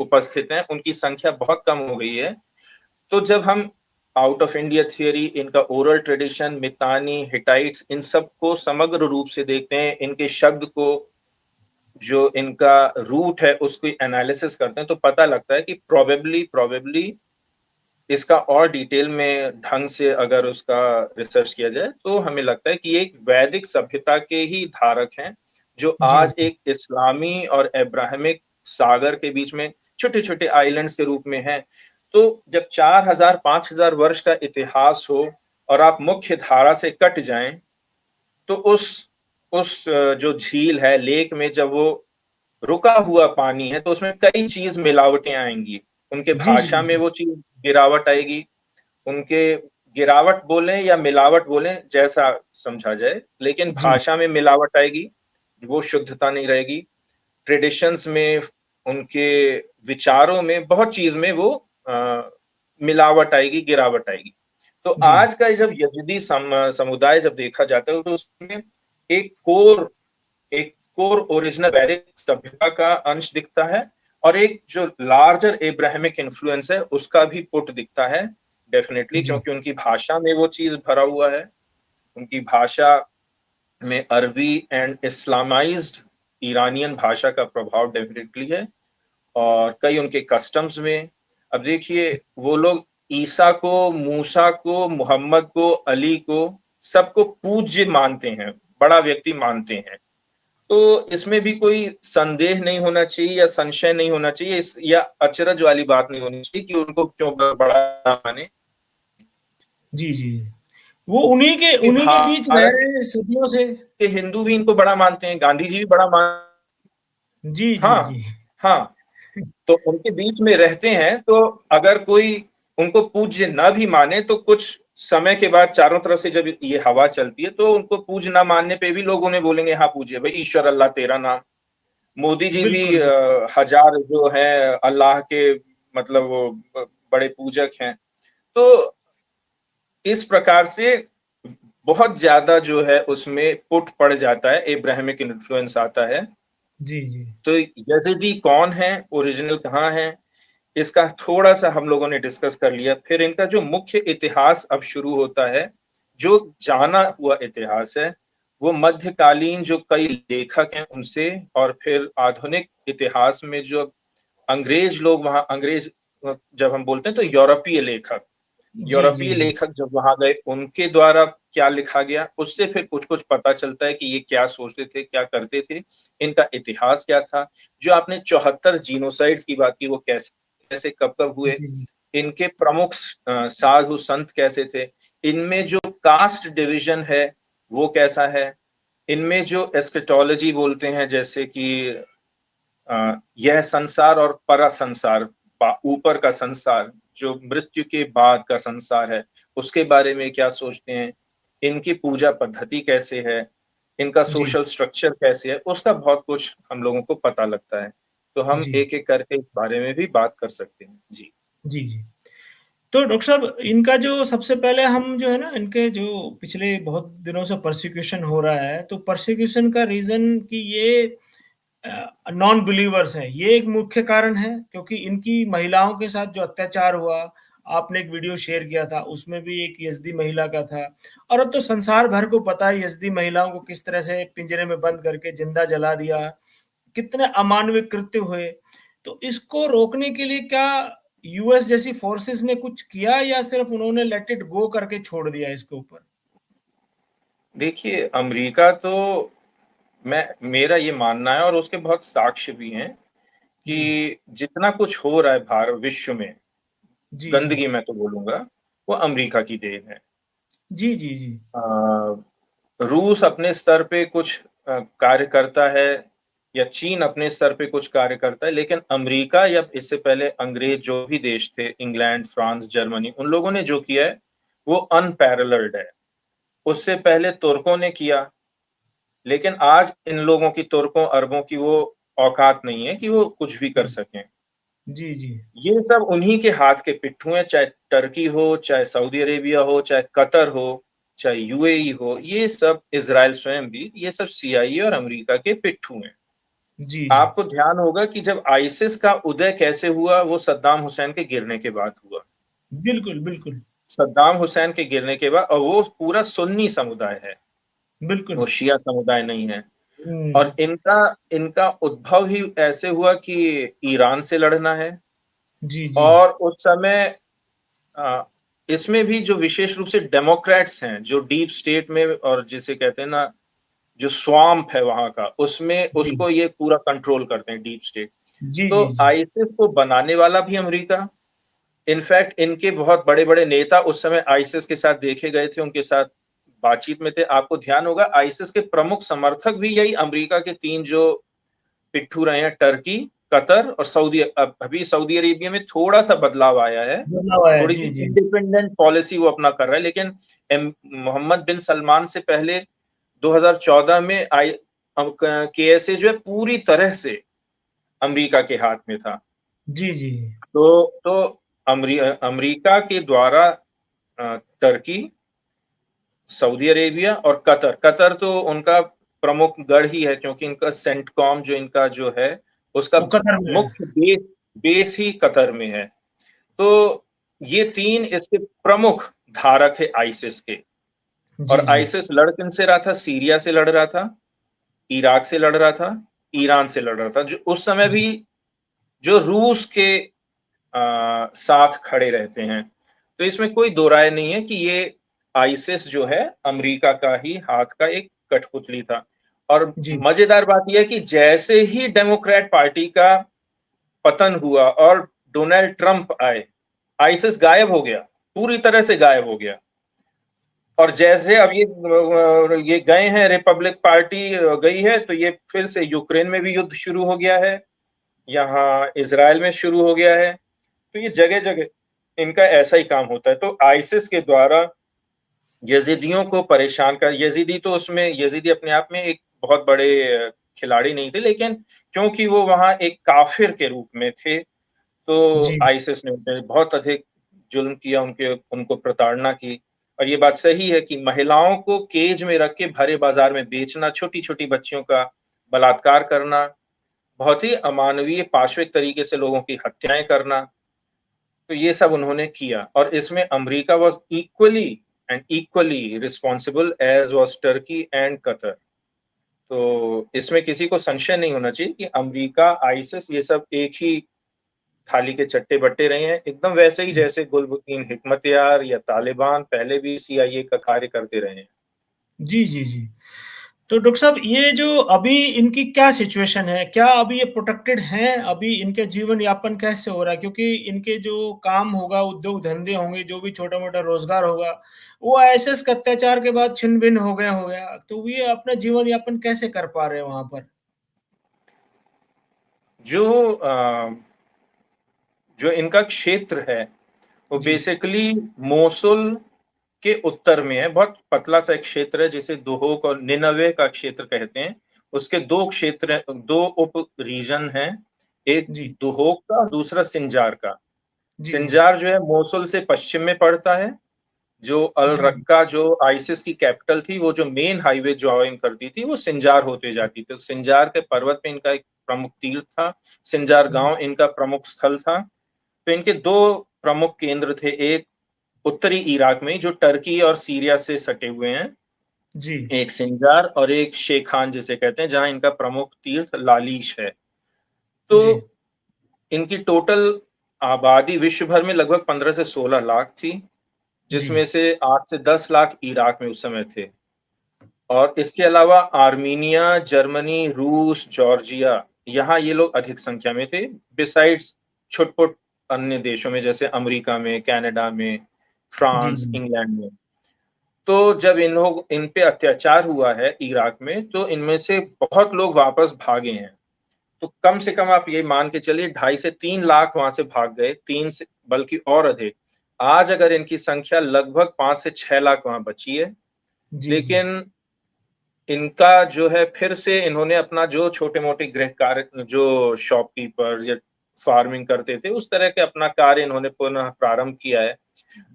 उपस्थित हैं, उनकी संख्या बहुत कम हो गई है। तो जब हम आउट ऑफ इंडिया थियरी, इनका ओरल ट्रेडिशन, मितानी, हिटाइट्स, इन सब को समग्र रूप से देखते हैं, इनके शब्द को, जो इनका रूट है उसको एनालिसिस करते हैं, तो पता लगता है कि प्रोबेबली इसका और डिटेल में ढंग से अगर उसका रिसर्च किया जाए तो हमें लगता है कि ये एक वैदिक सभ्यता के ही धारक हैं, जो जी। आज एक इस्लामी और अब्राहमिक सागर के बीच में छोटे छोटे आइलैंड्स के रूप में हैं। तो जब 4000 5000 वर्ष का इतिहास हो और आप मुख्य धारा से कट जाएं, तो उस जो झील है, लेक में जब वो रुका हुआ पानी है तो उसमें कई चीज मिलावटें आएंगी। उनके जी, जी, भाषा में बिल्कुल। वो चीज गिरावट आएगी, उनके गिरावट बोलें या मिलावट बोलें जैसा समझा जाए, लेकिन जी। भाषा में मिलावट आएगी, वो शुद्धता नहीं रहेगी। ट्रेडिशंस में, उनके विचारों में, बहुत चीज में वो मिलावट आएगी, गिरावट आएगी। तो जी। आज का जब यजिदी समुदाय जब देखा जाता है तो उसमें एक कोर एक कोर ओरिजिनल वैदिक सभ्यता का अंश दिखता है और एक जो लार्जर एब्राहमिक इन्फ्लुएंस है उसका भी पुट दिखता है डेफिनेटली, जी। क्योंकि उनकी भाषा में वो चीज भरा हुआ है। उनकी भाषा में अरबी एंड इस्लामाइज्ड ईरानियन भाषा का प्रभाव डेफिनेटली है, और कई उनके कस्टम्स में। अब देखिए, वो लोग ईसा को, मूसा को, मोहम्मद को, अली को, सबको पूज्य मानते हैं, बड़ा व्यक्ति मानते हैं। तो इसमें भी कोई संदेह नहीं होना चाहिए या संशय नहीं होना चाहिए, या अचरज वाली बात नहीं होनी चाहिए कि उनको क्यों बड़ा ना माने। जी, जी। वो कि उन्हीं के बीच रह भारत रहे हैं सदियों से। के हिंदू भी इनको बड़ा मानते हैं, गांधी जी भी बड़ा मान, जी, जी, हाँ, जी। हाँ। तो उनके बीच में रहते हैं, तो अगर कोई उनको पूज्य ना भी माने तो कुछ समय के बाद चारों तरफ से जब ये हवा चलती है तो उनको पूज्य ना मानने पे भी लोग उन्हें बोलेंगे हाँ पूज्य भाई, ईश्वर अल्लाह तेरा नाम। मोदी जी भी बिल्कुल, बिल्कुल। हजार जो है अल्लाह के मतलब वो बड़े पूजक हैं। तो इस प्रकार से बहुत ज्यादा जो है उसमें पुट पड़ जाता है, एब्राहमिक इन्फ्लुएंस आता है। जी, जी। तो यजीदी कौन है, ओरिजिनल कहाँ है, इसका थोड़ा-सा हम लोगों ने डिस्कस कर लिया। फिर इनका जो मुख्य इतिहास अब शुरू होता है, जो जाना हुआ इतिहास है, वो मध्यकालीन जो कई लेखक हैं उनसे, और फिर आधुनिक इतिहास में जो अंग्रेज लोग वहाँ अंग्रेज जब हम बोलते हैं तो जी, जी, यूरोपीय जी। लेखक जब वहाँ गए, उनके द्वारा क्या लिखा गया, उससे फिर कुछ-कुछ पता चलता है कि ये क्या सोचते थे, क्या करते थे, इनका इतिहास क्या था। जो आपने 74 जीनोसाइड्स की बात की, वो कैसे कैसे कब-कब हुए, जी, जी। इनके प्रमुख साधु संत कैसे थे, इनमें जो कास्ट डिवीजन है, वो कैसा है, इनमें जो एस्केटोलॉजी बोलते हैं जैसे कि यह संसार और परा संसार, ऊपर का संसार, जो मृत्यु के बाद का संसार है, उसके बारे में क्या सोचते हैं, इनकी पूजा पद्धति कैसे है, इनका जी, सोशल स्ट्रक्चर कैसे है, उसका बहुत कुछ हम लोगों को पता लगता है। तो हम जी। एक-एक करके इस बारे में भी बात कर सकते हैं। जी। जी, जी। तो डॉक्टर साहब इनका जो सबसे पहले हम जो है ना इनके जो पिछले बहुत दिनों से परसिक्यूशन हो रहा है, तो परसिक्यूशन का रीज़न कि ये नॉन बिलीवर्स हैं, ये एक मुख्य कारण है क्योंकि इनकी महिलाओं के साथ जो अत्याचार हुआ, आपने एक वीडियो शेयर किया था, उसमें भी एक यज़दी महिला का था और अब तो संसार भर को पता है यज़दी महिलाओं को किस तरह से पिंजरे में बंद करके जिंदा जला दिया, कितने अमानवीय कृत्य हुए। तो इसको रोकने के लिए क्या यूएस जैसी फोर्सेस ने कुछ किया या सिर्फ उन्होंने लेट इट गो करके छोड़ दिया इसके ऊपर? देखिए, अमेरिका तो मैं मेरा ये मानना है और उसके बहुत साक्ष्य भी हैं जी। कि जितना कुछ हो रहा है विश्व में, जी, जी। गंदगी मैं तो बोलूँगा, वो अमेरिका की देन है। जी, जी, जी। अ, रूस अपने स्तर पे कुछ कार्य करता है या चीन अपने स्तर पे कुछ कार्य करता है, लेकिन अमेरिका या इससे पहले अंग्रेज जो भी देश थे, इंग्लैंड, फ्रांस, जर्मनी, उन लोगों ने जो किया है, वो अनपैरेलल्ड है। उससे पहले तुर्कों ने किया, लेकिन आज इन लोगों की तुर्कों, अरबों की वो औकात नहीं है कि वो कुछ भी कर जी, सकें। जी, जी। ये सब उन्हीं के हाथ के पिट्ठू हैं, चाहे टर्की हो, चाहे सऊदी अरेबिया हो, चाहे कतर हो, चाहे यूएई हो, ये सब इज़राइल स्वयं भी, ये सब सीआईए और अमेरिका के पिट्ठू हैं। जी, जी। आपको ध्यान होगा कि जब आईसिस का उदय कैसे हुआ, वो सद्दाम हुसैन के गिरने के बाद हुआ। बिल्कुल, बिल्कुल। सद्दाम हुसैन के गिरने के बाद, और वो पूरा सुन्नी समुदाय है, वो बिल्कुल। शिया समुदाय नहीं है। हुँ। और इनका इनका उद्भव ही ऐसे हुआ कि ईरान से लड़ना है, जी, जी। और उस समय अ, इसमें भी जो विशेष रूप से डेमोक्रेट्स हैं, जो डीप स्टेट में और जिसे कहते हैं ना, जो स्वाम्प है वहाँ का, उसमें जी। उसको ये पूरा कंट्रोल करते हैं डीप स्टेट। जी, तो जी, जी। आईसिस को बनाने वाला भी अमेरिका, इनफैक्ट इनके बहुत बड़े-बड़े नेता उस समय आईसिस के साथ देखे गए थे, उनके साथ बातचीत में थे। आपको ध्यान होगा आईसिस के प्रमुख समर्थक भी यही अमेरिका के 3 जो पिट्ठू रहे हैं, टर्की, कतर और अभी सऊदी अरेबिया में थोड़ा-सा बदलाव आया है। बदलाव आया है। थोड़ी-सी जी, जी। इंडिपेंडेंट पॉलिसी वो अपना कर रहा है, लेकिन मोहम्मद बिन सलमान से पहले 2014 में केएसए जो है पूरी तरह से अमेरिका के हाथ में था। जी, जी। तो अमेरिका के द्वारा टर्की, सऊदी अरेबिया और कतर, कतर तो उनका प्रमुख गढ़ ही है क्योंकि इनका सेंटकॉम जो इनका जो है, उसका वो कतर में है। मुख्य बेस ही कतर में है। तो ये 3 इसके प्रमुख धारक है आईसिस के। जी, और जी। आईसिस लड़ किनसे रहा था? सीरिया से लड़ रहा था, इराक से लड़ रहा था, ईरान से लड़ रहा था, जो उस समय जी। भी जो रूस के साथ खड़े रहते हैं। तो इसमें कोई दो राय नहीं है कि ये आईसिस जो है अमेरिका का ही हाथ का एक कठपुतली था। और जी। मजेदार बात यह है कि जैसे ही डेमोक्रेट पार्टी का पतन हुआ और डोनाल्ड ट्रंप आए, आईसिस गायब हो गया, पूरी तरह से गायब हो गया। और जैसे अब ये गए हैं, रिपब्लिक पार्टी गई है, तो ये फिर से यूक्रेन में भी युद्ध शुरू हो गया है, यहाँ इज़राइल में शुरू हो गया है। तो ये जगह-जगह इनका ऐसा ही काम होता है। तो आईसिस के द्वारा यजीदियों को परेशान कर, यजीदी तो उसमें यजीदी अपने आप में एक बहुत बड़े खिलाड़ी नहीं थे, लेकिन क्योंकि वो वहाँ एक काफिर के रूप में थे, तो जी, आईसिस ने उन पे बहुत अधिक जुल्म किया, उनको प्रताड़ना की। और ये बात सही है कि महिलाओं को केज में रख के भरे बाजार में बेचना, छोटी-छोटी बच्चियों का बलात्कार करना, बहुत ही अमानवीय पाशविक तरीके से लोगों की हत्याएँ करना, तो ये सब उन्होंने किया। और इसमें America was equally responsible as was Turkey and Qatar. तो इसमें किसी को संशय नहीं होना चाहिए कि अमेरिका, आईसिस ये सब एक ही थाली के चट्टे-बट्टे रहे हैं, एकदम वैसे ही जैसे गुलबुद्दीन हिकमतयार या तालिबान पहले भी सीआईए का कार्य करते रहे हैं। जी, जी, जी। तो डॉक्टर साहब ये जो अभी इनकी क्या सिचुएशन है? क्या अभी ये प्रोटेक्टेड हैं? अभी इनके जीवन यापन कैसे हो रहा है? क्योंकि इनके जो काम होगा, उद्योग-धंधे होंगे, जो भी छोटा-मोटा रोज़गार होगा, वो आईएसआईएस के अत्याचार के बाद छिन्न-भिन्न हो गए होंगे। तो ये अपना जीवन यापन कैसे कर पा रहे हैं वहाँ पर? जो अ, जो इनका क्षेत्र है, वो जी, बेसिकली मोसुल के उत्तर में है, बहुत पतला-सा एक क्षेत्र है जिसे दुहोक और निनेवे का क्षेत्र कहते हैं। उसके 2 क्षेत्र 2 उप रीजन हैं, एक जी, दुहोक का, दूसरा सिंजार का। जी, जी, सिंजार जो है मोसुल से पश्चिम में पड़ता है, जो अल जी, रक्का जो आईसिस की कैपिटल थी, वो जो मेन हाईवे जॉइन करती थी, वो सिंजार होते जाती थी। तो सिंजार के पर्वत पे इनका एक प्रमुख तीर्थ था, सिंजार जी, गाँव इनका प्रमुख स्थल था। तो इनके 2 प्रमुख केंद्र थे, एक उत्तरी इराक में जो टर्की और सीरिया से सटे हुए हैं, जी, एक सिंजार और एक शेखान जिसे कहते हैं, जहाँ इनका प्रमुख तीर्थ लालीश है। तो जी, इनकी टोटल आबादी विश्व भर में लगभग 15 से 16 लाख थी, जी, जिसमें से 8 से 10 लाख इराक में उस समय थे। और इसके अलावा आर्मीनिया, जर्मनी, रूस, जॉर्जिया, यहाँ ये लोग अधिक संख्या में थे, बिसाइड्स छुट-पुट अन्य देशों में जैसे अमेरिका में, कनाडा में, जी, फ्रांस, इंग्लैंड में। तो जब इन पे अत्याचार हुआ है इराक में, तो इनमें से बहुत लोग वापस भागे हैं। तो कम से कम आप ये मान के चलिए 2.5 से 3 लाख वहाँ से भाग गए, 3 से बल्कि और अधिक। आज अगर इनकी संख्या लगभग 5 से 6 लाख वहाँ बची है, जी, जी, लेकिन इनका जो है फिर से इन्होंने अपना जो छोटे-मोटे गृह कार्य जो शॉपकीपर या फार्मिंग करते थे, उस तरह के अपना कार्य इन्होंने पुनः प्रारंभ किया है।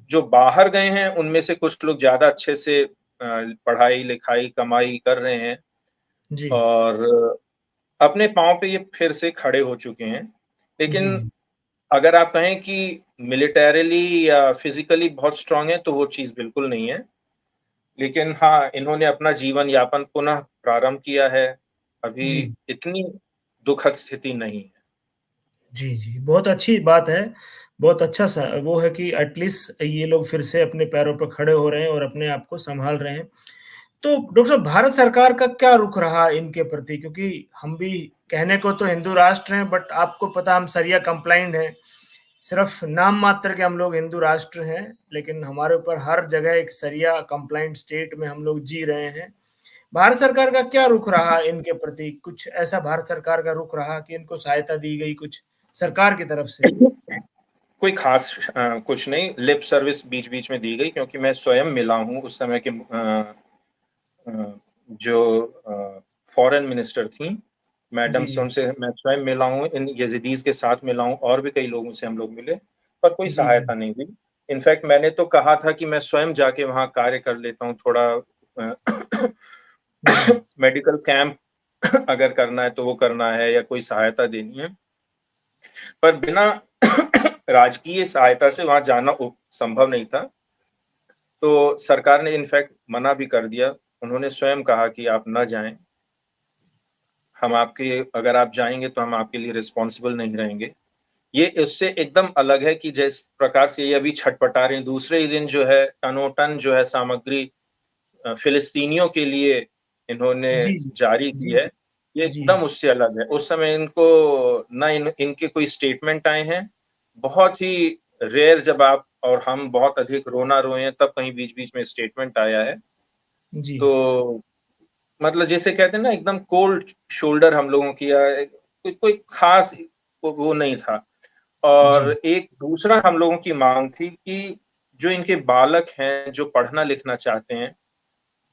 जो बाहर गए हैं, उनमें से कुछ लोग ज़्यादा अच्छे से पढ़ाई-लिखाई, कमाई कर रहे हैं जी, और अपने पाँव पे ये फिर से खड़े हो चुके हैं। जी, लेकिन अगर आप कहें कि मिलिटरीली या फिज़िकली बहुत स्ट्रॉन्ग है, तो वो चीज़ बिल्कुल नहीं है। लेकिन हाँ, इन्होंने अपना जीवन यापन पुनः प्रारंभ किया है। अभी जी। इतनी दुखद स्थिति नहीं है। जी, जी, बहुत अच्छी बात है। बहुत अच्छा सा वो है कि एटलीस्ट ये लोग फिर से अपने पैरों पर खड़े हो रहे हैं और अपने आप को सँभाल रहे हैं। तो डॉक्टर साहब भारत सरकार का क्या रुख रहा इनके प्रति? क्योंकि हम भी कहने को तो हिंदू राष्ट्र हैं बट आपको पता हम शरिया कंप्लाइंट हैं। सिर्फ़ नाम मात्र के हम लोग हिंदू राष्ट्र हैं, लेकिन हमारे ऊपर हर जगह एक शरिया कंप्लाइंट स्टेट में हम लोग जी रहे हैं। भारत सरकार का क्या रुख रहा इनके प्रति? कुछ ऐसा भारत सरकार का रुख रहा कि इनको सहायता दी गई कुछ सरकार की तरफ से? कोई ख़ास कुछ नहीं, लिप सर्विस बीच-बीच में दी गई क्योंकि मैं स्वयं मिला हूँ उस समय के जो फॉरेन मिनिस्टर थीं, मैडम जी, से जी। उनसे मैं स्वयं मिला हूँ, इन यज़ीदीज़ के साथ मिला हूँ और भी कई लोगों से हम लोग मिले, पर कोई जी, जी। सहायता नहीं हुई। इनफैक्ट मैंने तो कहा था कि मैं स्वयं जाके वहाँ कार्य कर लेता हूँ, थोड़ा जी। मेडिकल कैंप अगर करना है तो वो करना है या कोई सहायता देनी है। पर बिना राजकीय सहायता से वहाँ जाना संभव नहीं था। तो सरकार ने इनफैक्ट मना भी कर दिया। उन्होंने स्वयं कहा कि आप ना जाएँ। हम आपके अगर आप जाएँगे तो हम आपके लिए रिस्पॉन्सिबल नहीं रहेंगे। ये इससे एकदम अलग है कि जिस प्रकार से ये अभी छटपटा रहे हैं, दूसरे ही दिन जो है टनोटन जो है सामग्री फ़िलिस्तीनियों के लिए इन्होंने जी, जी। जारी की जी, है, जी। ये जी। एकदम उससे अलग है। उस समय इनको ना इनके कोई स्टेटमेंट आए हैं, बहुत ही रेयर जब आप और हम बहुत अधिक रोना रोए हैं, तब कहीं बीच-बीच में स्टेटमेंट आया है। जी। तो मतलब जिसे कहते हैं ना एकदम कोल्ड शोल्डर हम लोगों की या कोई कोई ख़ास वो नहीं था। और जी, एक दूसरा हम लोगों की मांग थी कि जो इनके बालक हैं, जो पढ़ना-लिखना चाहते हैं,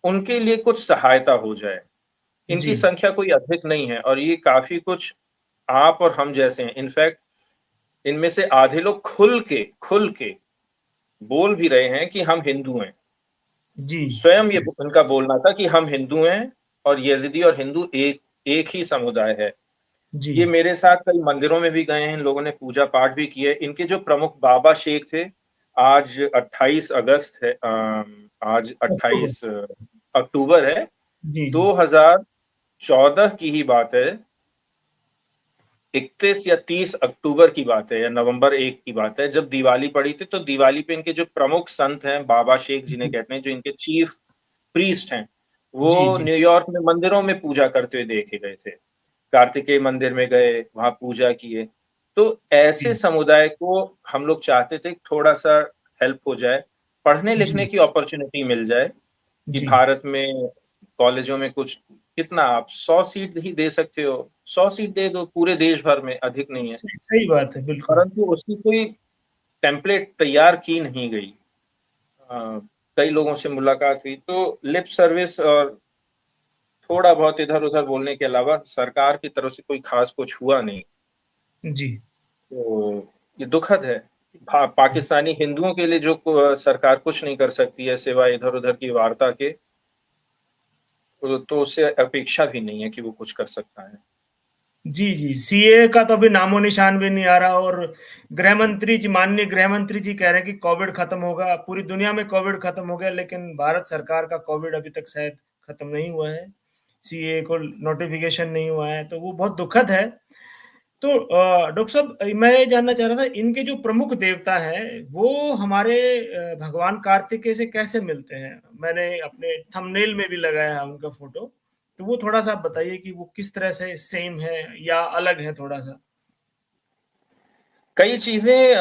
उनके लिए कुछ सहायता हो जाए। जी, इनकी संख्या कोई अधिक नहीं है और ये काफ़ी कुछ आप और हम जैसे हैं। इनफैक्ट इनमें से आधे लोग खुल के बोल भी रहे हैं कि हम हिंदू हैं। जी, स्वयं ये उनका बोलना था कि हम हिंदू हैं और यज़िदी और हिंदू एक एक ही समुदाय है। जी, ये मेरे साथ कई मंदिरों में भी गए हैं, इन लोगों ने पूजा-पाठ भी की है। इनके जो प्रमुख बाबा शेख थे, आज 28 अगस्त है आज अक्टूबर। 28 अक्टूबर है, जी, जी, 2014 की ही बात है। 31 या 30 अक्टूबर की बात है या नवंबर 1 की बात है, जब दिवाली पड़ी थी, तो दिवाली पे इनके जो प्रमुख संत हैं, बाबा शेख जिन्हें जी, कहते हैं, जो इनके चीफ प्रीस्ट हैं, जी, वो जी, न्यूयॉर्क में मंदिरों में पूजा करते हुए देखे गए थे। कार्तिकेय मंदिर में गए, वहाँ पूजा किए। तो ऐसे समुदाय को हम लोग चाहते थे थोड़ा-सा हेल्प हो जाए, पढ़ने-लिखने जी, की अपॉर्च्युनिटी मिल जाए कि जी, भारत में कॉलेजों में कुछ कितना आप 100 सीट ही दे सकते हो, 100 सीट दे दो पूरे देश भर में, अधिक नहीं है। सही सही बात है, बिल्कुल। परंतु उसकी कोई टेम्पलेट तैयार की नहीं गई। अ, कई लोगों से मुलाकात हुई, तो लिप सर्विस और थोड़ा बहुत इधर-उधर बोलने के अलावा सरकार की तरफ से कोई ख़ास कुछ हुआ नहीं। जी, तो ये दुखद है। पाकिस्तानी हिंदुओं के लिए जो सरकार कुछ नहीं कर सकती है सिवाय इधर-उधर की वार्ता के, तो उससे अपेक्षा भी नहीं है कि वो कुछ कर सकता है। जी, जी, सीएए का तो अभी नामो-निशान भी नहीं आ रहा और माननीय गृह मंत्री जी कह रहे हैं कि कोविड खत्म होगा, पूरी दुनिया में कोविड खत्म हो गया, लेकिन भारत सरकार का कोविड अभी तक शायद खत्म नहीं हुआ है। सीएए को नोटिफ़िकेशन नहीं हुआ है, तो वो बहुत दुखद है। तो डॉक्टर साहब मैं ये जानना चाह रहा था इनके जो प्रमुख देवता हैं, वो हमारे भगवान कार्तिकेय से कैसे मिलते हैं? मैंने अपने थंबनेल में भी लगाया है उनका फ़ोटो, तो वो थोड़ा-सा आप बताइए कि वो किस तरह से सेम है या अलग है थोड़ा-सा? कई चीज़ें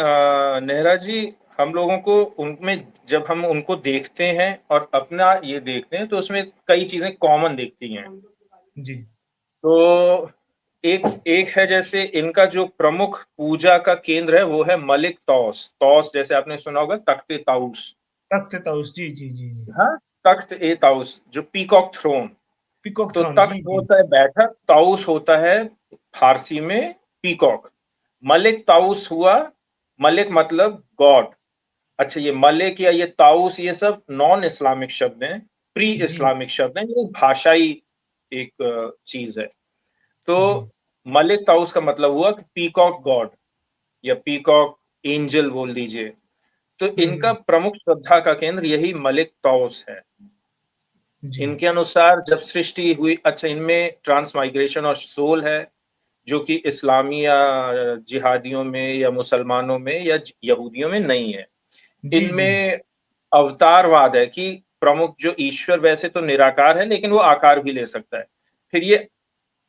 नेहरा जी हम लोगों को उनमें जब हम उनको देखते हैं और अपना ये देखते हैं, तो उसमें कई चीज़ें कॉमन दिखती हैं। जी। तो एक एक है जैसे इनका जो प्रमुख पूजा का केंद्र है, वो है मलिक तौस। तौस जैसे आपने सुना होगा तख्त-ए-ताऊस। तख्त ताऊस जी, जी, जी, जी। हाँ, तख्त-ए-ताऊस जो पीकॉक थ्रोन। पीकॉक तो थ्रॉन तख्त जी, जी। होता है बैठक, ताऊस होता है फ़ारसी में पीकॉक। मलिक ताऊस हुआ, मलिक मतलब गॉड। अच्छा ये मलिक या ये ताऊस ये सब नॉन इस्लामिक शब्द हैं, प्री जी, इस्लामिक शब्द हैं, ये भाषाई एक चीज़ है। जी, तो मलिक ताऊस का मतलब हुआ कि पीकॉक गॉड या पीकॉक एंजल बोल दीजिए। तो हुँ, इनका हुँ। प्रमुख श्रद्धा का केंद्र यही मलिक ताऊस है। जी, इनके अनुसार जब सृष्टि हुई अच्छा इनमें ट्रांसमाइग्रेशन और सोल है, जो कि इस्लामी या जिहादियों में या मुसलमानों में या यहूदियों में नहीं है। जी, जी। इनमें अवतारवाद है कि प्रमुख जो ईश्वर वैसे तो निराकार है, लेकिन वो आकार भी ले सकता है। फिर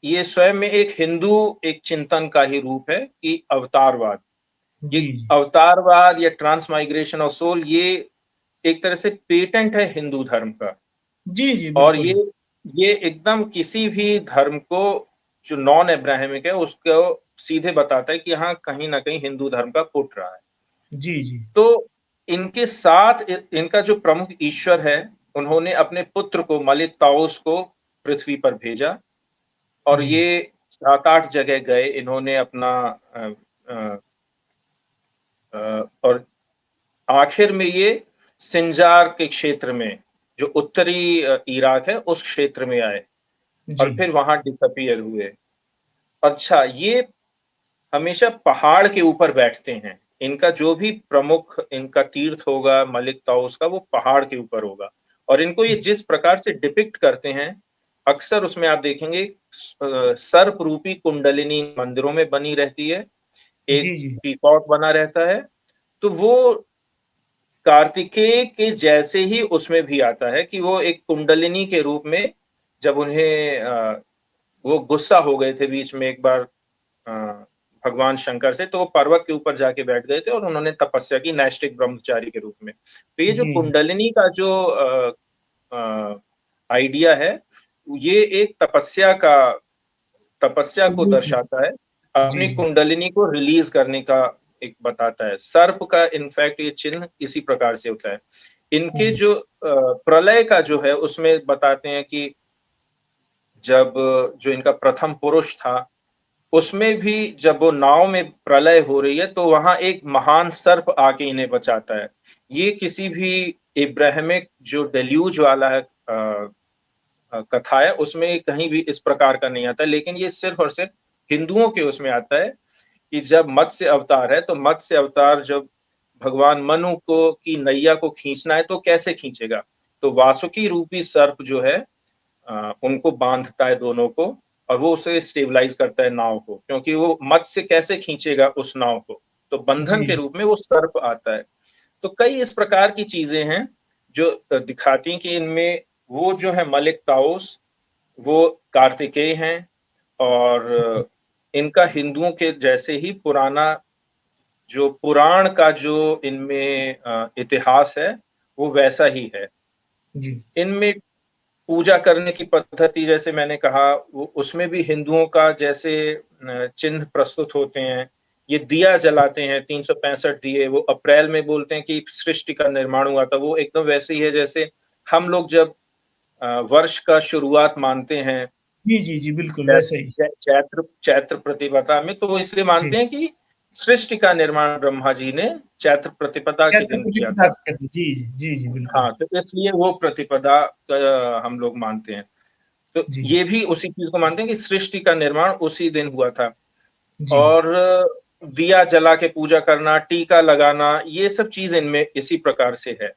ये स्वयं में एक हिंदू एक चिंतन का ही रूप है कि अवतारवाद। ये जी, जी। अवतारवाद या ट्रांसमाइग्रेशन ऑफ सोल ये एक तरह से पेटेंट है हिंदू धर्म का जी, जी, और बिल्कुल। ये एकदम किसी भी धर्म को जो नॉन अब्राहमिक है उसको सीधे बताता है कि हाँ, कहीं न कहीं हिंदू धर्म का फुट रहा है। जी, जी। तो इनके साथ इनका जो प्रमुख ईश्वर है, उन्होंने अपने पुत्र को मलिक ताऊस को पृथ्वी पर भेजा और जी। ये 7-8 जगह गए इन्होंने अपना अ अ और आखिर में ये सिंजार के क्षेत्र में, जो उत्तरी इराक है, उस क्षेत्र में आए जी। और फिर वहाँ डिसअपीयर हुए। अच्छा, ये हमेशा पहाड़ के ऊपर बैठते हैं। इनका जो भी प्रमुख इनका तीर्थ होगा, मलिक ताऊस का, वो पहाड़ के ऊपर होगा और इनको ये जी, जिस प्रकार से डिपिक्ट करते हैं, अक्सर उसमें आप देखेंगे सर्प रूपी कुंडलिनी मंदिरों में बनी रहती है, एक जी, जी। पीकॉक बना रहता है, तो वो कार्तिकेय के जैसे ही उसमें भी आता है कि वो एक कुंडलिनी के रूप में जब उन्हें वो गुस्सा हो गए थे बीच में एक बार अ, भगवान शंकर से, तो वो पर्वत के ऊपर जाके बैठ गए थे और उन्होंने तपस्या की नैष्ठिक ब्रह्मचारी के रूप में। तो ये जो जी, कुंडलिनी का जो आइडिया है, ये एक तपस्या को सबूत है। दर्शाता है, जी, अपनी जी। कुंडलिनी को रिलीज़ करने का एक बताता है। सर्प का इनफैक्ट ये चिन्ह इसी प्रकार से होता है। इनके जी, जो प्रलय का जो है उसमें बताते हैं कि जब जो इनका प्रथम पुरुष था, उसमें भी जब वो नाव में प्रलय हो रही है, तो वहाँ एक महान सर्प आके इन्हें बचाता है। ये किसी भी इब्राहिमिक जो डेल्यूज वाला है कथा है, उसमें कहीं भी इस प्रकार का नहीं आता है, लेकिन ये सिर्फ़ और सिर्फ़ हिंदुओं के उसमें आता है कि जब मत्स्य अवतार है, तो मत्स्य अवतार जब भगवान मनु को की नैया को खींचना है, तो कैसे खींचेगा? तो वासुकी रूपी सर्प जो है उनको बाँधता है दोनों को और वो उसे स्टेबलाइज़ करता है नाव को, क्योंकि वो मत्स्य कैसे खींचेगा उस नाव को? तो बंधन के जी, रूप में वो सर्प आता है। तो कई इस प्रकार की चीज़ें हैं, जो दिखाती हैं कि इनमें वो जो है मलिक ताऊस, वो कार्तिकेय हैं और इनका हिंदुओं के जैसे ही पुराना जो पुराण का जो इनमें इतिहास है, वो वैसा ही है। जी, इनमें पूजा करने की पद्धति जैसे मैंने कहा, वो उसमें भी हिंदुओं का जैसे चिन्ह प्रस्तुत होते हैं। ये दिया जलाते हैं 365 दिए, वो अप्रैल में बोलते हैं कि सृष्टि का निर्माण हुआ था, वो एकदम वैसे ही है जैसे हम लोग जब वर्ष का शुरुआत मानते हैं जी, जी, जी, बिल्कुल चै वैसे ही। चैत्र चैत्र प्रतिपदा में, तो वो इसलिए मानते जी, हैं कि सृष्टि का निर्माण ब्रह्मा जी ने चैत्र प्रतिपदा के कहते दिन किया प्रतिपदा था। कहते जी, जी, जी, जी, बिल्कुल। हाँ, तो इसलिए वो प्रतिपदा हम लोग मानते हैं। तो जी, ये भी उसी चीज़ को मानते हैं कि सृष्टि का निर्माण उसी दिन हुआ था जी, और दिया जला के पूजा करना, टीका लगाना, ये सब चीज़ इनमें इसी प्रकार से है।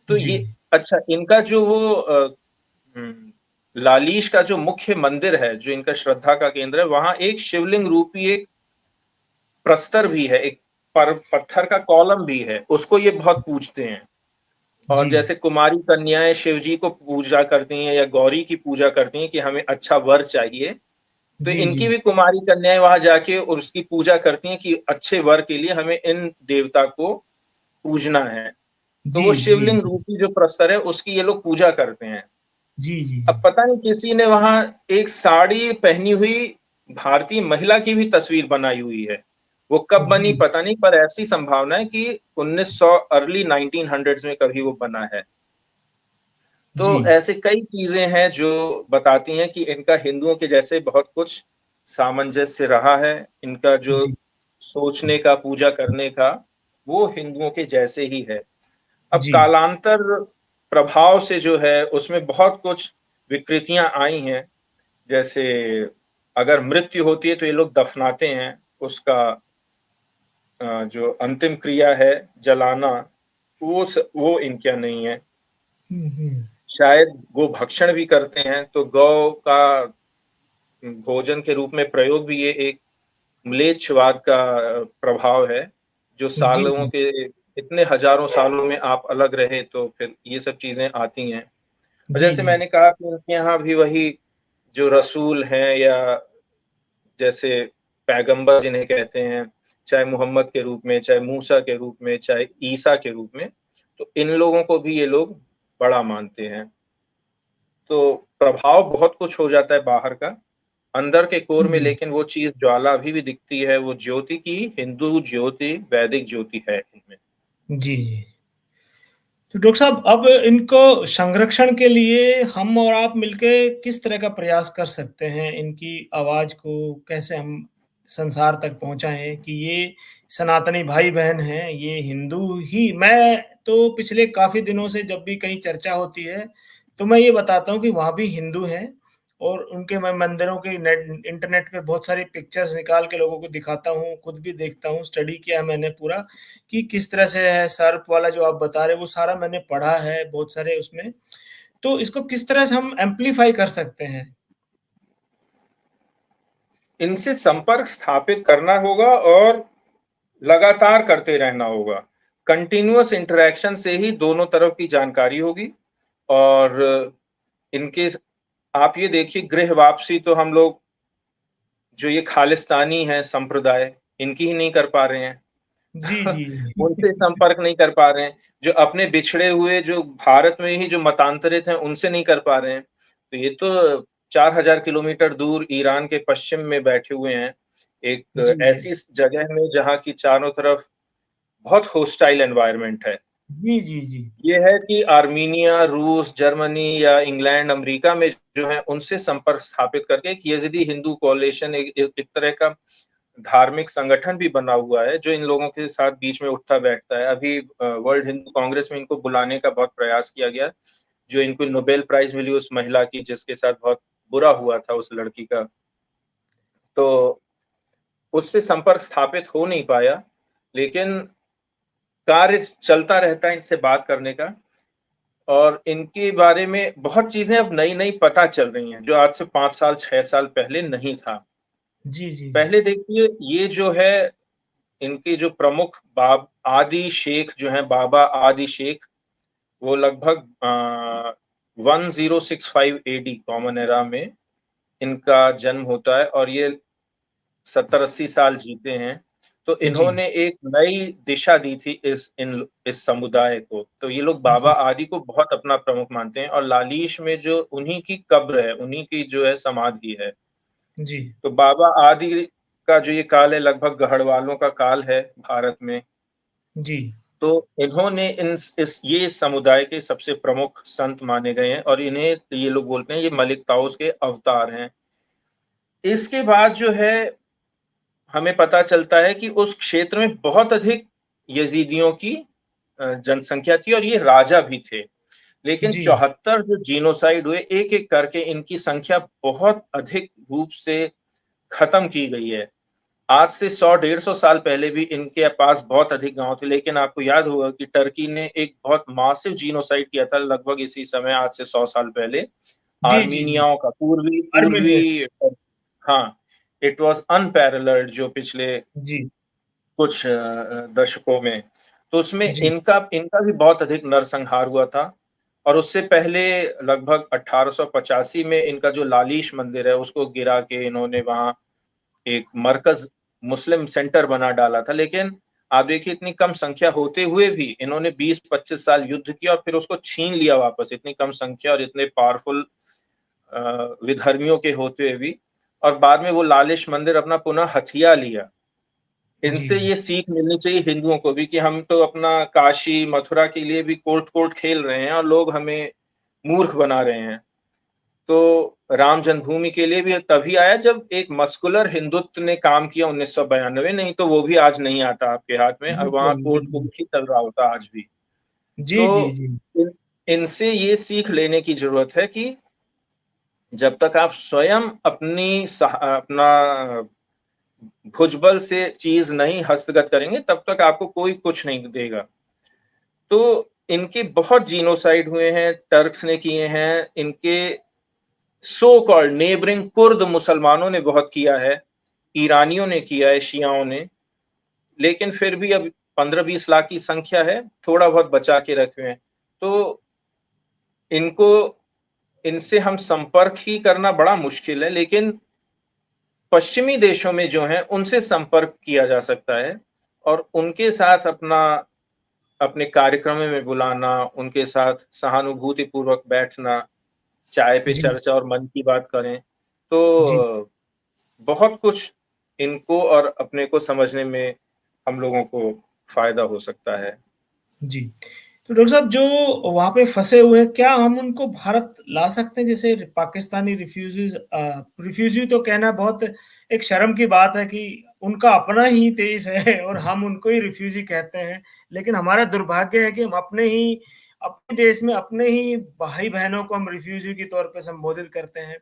तो जी। ये अच्छा इनका जो वो लालीश का जो मुख्य मंदिर है, जो इनका श्रद्धा का केंद्र है, वहाँ एक शिवलिंग रूपी एक प्रस्तर भी है, एक पत्थर का कॉलम भी है, उसको ये बहुत पूजते हैं। और जी, जैसे कुमारी कन्याएँ शिव जी को पूजा करती हैं या गौरी की पूजा करती हैं कि हमें अच्छा वर चाहिए, तो जी, इनकी जी, भी कुमारी कन्याएँ वहाँ जाके और उसकी पूजा करती हैं कि अच्छे वर के लिए हमें इन देवता को पूजना है। तो जी, वो जी, शिवलिंग जी, रूपी जो प्रस्तर है, उसकी ये लोग पूजा करते हैं। जी, जी, अब पता नहीं किसी ने वहाँ एक साड़ी पहनी हुई भारतीय महिला की भी तस्वीर बनाई हुई है। वो कब बनी जी, पता नहीं, पर ऐसी संभावना है कि 1900 अर्ली 1900s में कभी वो बना है। तो जी, ऐसे कई चीज़ें हैं जो बताती हैं कि इनका हिंदुओं के जैसे बहुत कुछ सामंजस्य रहा है। इनका जो जी, सोचने का, पूजा करने का, वो हिंदुओं के जैसे ही है। अब जी, कालांतर प्रभाव से जो है उसमें बहुत कुछ विकृतियाँ आई हैं। जैसे अगर मृत्यु होती है तो ये लोग दफनाते हैं, उसका जो अंतिम क्रिया है जलाना, वो इनके यहाँ नहीं है। हुँ, हुँ। शायद गोभक्षण भी करते हैं, तो गौ का भोजन के रूप में प्रयोग भी ये एक म्लेच्छवाद का प्रभाव है, जो जी, सालों जी, के इतने हज़ारों सालों में आप अलग रहे तो फिर ये सब चीज़ें आती हैं। और जी, जैसे जी, मैंने कहा कि उनके यहाँ भी वही जो रसूल हैं या जैसे पैगंबर जिन्हें कहते हैं, चाहे मोहम्मद के रूप में, चाहे मूसा के रूप में, चाहे ईसा के रूप में, तो इन लोगों को भी ये लोग बड़ा मानते हैं। तो प्रभाव बहुत कुछ हो जाता है बाहर का, अंदर के कोर में हुँ, लेकिन वो चीज़ ज्वाला अभी भी दिखती है, वो ज्योति की हिंदू ज्योति, वैदिक ज्योति है इनमें। जी, जी। तो डॉक्टर साहब अब इनको संरक्षण के लिए हम और आप मिलके किस तरह का प्रयास कर सकते हैं? इनकी आवाज़ को कैसे हम संसार तक पहुँचाएँ कि ये सनातनी भाई-बहन हैं, ये हिंदू ही मैं तो पिछले काफ़ी दिनों से जब भी कहीं चर्चा होती है, तो मैं ये बताता हूँ कि वहाँ भी हिंदू हैं और उनके मैं मंदिरों के नेट इंटरनेट पे बहुत सारी पिक्चर्स निकाल के लोगों को दिखाता हूँ, खुद भी देखता हूँ, स्टडी किया है मैंने पूरा कि किस तरह से है सर्प वाला जो आप बता रहे हो वो सारा मैंने पढ़ा है बहुत सारे उसमें। तो इसको किस तरह से हम एम्प्लीफाई कर सकते हैं? इनसे संपर्क स्थापित करना होगा और लगातार करते रहना होगा। कंटीन्यूअस इंटरैक्शन से ही दोनों तरफ की जानकारी होगी और इनके आप ये देखिए गृह वापसी तो हम लोग जो ये खालिस्तानी हैं संप्रदाय, इनकी ही नहीं कर पा रहे हैं। जी, जी। उनसे संपर्क नहीं कर पा रहे हैं, जो अपने बिछड़े हुए जो भारत में ही जो मतांतरित हैं, उनसे नहीं कर पा रहे हैं। तो ये तो 4000 किलोमीटर दूर ईरान के पश्चिम में बैठे हुए हैं। एक जी, जी। ऐसी जगह में जहाँ की चारों तरफ बहुत होस्टाइल एनवायरनमेंट है। जी, जी, जी। ये है कि आर्मीनिया, रूस, जर्मनी या इंग्लैंड, अमेरिका में जो है उनसे संपर्क स्थापित करके एक यज़ीदी हिंदू कोalition एक तरह का धार्मिक संगठन भी बना हुआ है, जो इन लोगों के साथ बीच में उठता-बैठता है। अभी वर्ल्ड हिंदू कांग्रेस में इनको बुलाने का बहुत प्रयास किया गया, जो इनको नोबेल प्राइज़ मिली उस महिला की जिसके साथ बहुत बुरा हुआ था उस लड़की का। तो उससे संपर्क स्थापित हो नहीं पाया, लेकिन कार्य चलता रहता है इनसे बात करने का और इनके बारे में बहुत चीज़ें अब नई-नई पता चल रही हैं, जो आज से 5 साल, 6 साल पहले नहीं था। जी, जी, जी। पहले देखिए ये जो है, इनके जो प्रमुख आदि शेख जो हैं, बाबा आदि शेख, वो लगभग 1065 एडी कॉमन एरा में इनका जन्म होता है और ये 70-80 साल जीते हैं। तो जी, इन्होंने एक नई दिशा दी थी इस समुदाय को। तो ये लोग बाबा जी, आदि को बहुत अपना प्रमुख मानते हैं और लालीश में जो उन्हीं की कब्र है, उन्हीं की जो है समाधि है। जी, तो बाबा आदि का जो ये काल है लगभग गढ़वालों का काल है भारत में। जी, तो इन्होंने इन इस ये समुदाय के सबसे प्रमुख संत माने गए हैं और इन्हें ये लोग बोलते हैं ये मलिक ताऊस के अवतार हैं। इसके बाद जो है हमें पता चलता है कि उस क्षेत्र में बहुत अधिक यज़ीदियों की जनसंख्या थी और ये राजा भी थे। लेकिन जी, 74 जो जीनोसाइड हुए, एक-एक करके इनकी संख्या बहुत अधिक रूप से खत्म की गई है। आज से 100 डेढ़ 100 साल पहले भी इनके पास बहुत अधिक गाँव थे, लेकिन आपको याद होगा कि टर्की ने एक बहुत मासिव जीनोसाइड किया था लगभग इसी समय आज से 100 साल पहले, जी, जी, जी। आर्मीनियाओं का पूर्वी आर्मीनियंस। पूर्वी हाँ, इट वाज़ अनपैरेलल्ड जो पिछले जी, कुछ दशकों में। तो उसमें जी, इनका इनका भी बहुत अधिक नरसंहार हुआ था और उससे पहले लगभग 1885 में इनका जो लालीश मंदिर है, उसको गिरा के इन्होंने वहाँ एक मरकज़ मुस्लिम सेंटर बना डाला था। लेकिन आप देखिए इतनी कम संख्या होते हुए भी इन्होंने 20-25 साल युद्ध किया और फिर उसको छीन लिया वापस, इतनी कम संख्या और इतने पावरफुल विधर्मियों के होते हुए भी और बाद में वो लालिश मंदिर अपना पुनः हथिया लिया। जी, इनसे जी। ये सीख मिलनी चाहिए हिंदुओं को भी कि हम तो अपना काशी, मथुरा के लिए भी कोर्ट-कोर्ट खेल रहे हैं और लोग हमें मूर्ख बना रहे हैं। तो राम जन्मभूमि के लिए भी तभी आया जब एक मस्कुलर हिंदुत्व ने काम किया 1992, नहीं तो वो भी आज नहीं आता आपके हाथ में और वहाँ बिल्कुल, बिल्कुल। कोर्ट-कुर्ट ही चल रहा होता आज भी। जी, जी, तो जी। इन इनसे ये सीख लेने की ज़रूरत है कि जब तक आप स्वयं अपना भुजबल से चीज़ नहीं हस्तगत करेंगे, तब तक आपको कोई कुछ नहीं देगा। तो इनके बहुत जीनोसाइड हुए हैं, टर्क्स ने किए हैं, इनके सो कॉल्ड नेबरिंग कुर्द मुसलमानों ने बहुत किया है, ईरानियों ने किया है, शियाओं ने, लेकिन फिर भी अब 15-20 लाख की संख्या है, थोड़ा बहुत बचा के रखे हुए हैं। तो इनको इनसे हम संपर्क ही करना बड़ा मुश्किल है, लेकिन पश्चिमी देशों में जो हैं, उनसे संपर्क किया जा सकता है और उनके साथ अपने कार्यक्रमों में बुलाना, उनके साथ सहानुभूतिपूर्वक बैठना, चाय पे जी, चर्चा और मन की बात करें। जी, तो बहुत कुछ इनको और अपने को समझने में हम लोगों को फ़ायदा हो सकता है। जी। तो डॉक्टर साहब जो वहाँ पे फँसे हुए हैं, क्या हम उनको भारत ला सकते हैं? जैसे पाकिस्तानी रिफ्यूज़ीज़ रिफ्यूज़ी तो कहना बहुत एक शर्म की बात है कि उनका अपना ही देश है और हम उनको ही रिफ्यूज़ी कहते हैं। लेकिन हमारा दुर्भाग्य है कि हम अपने देश में अपने ही भाई-बहनों को हम रिफ्यूज़ी के तौर पे संबोधित करते हैं,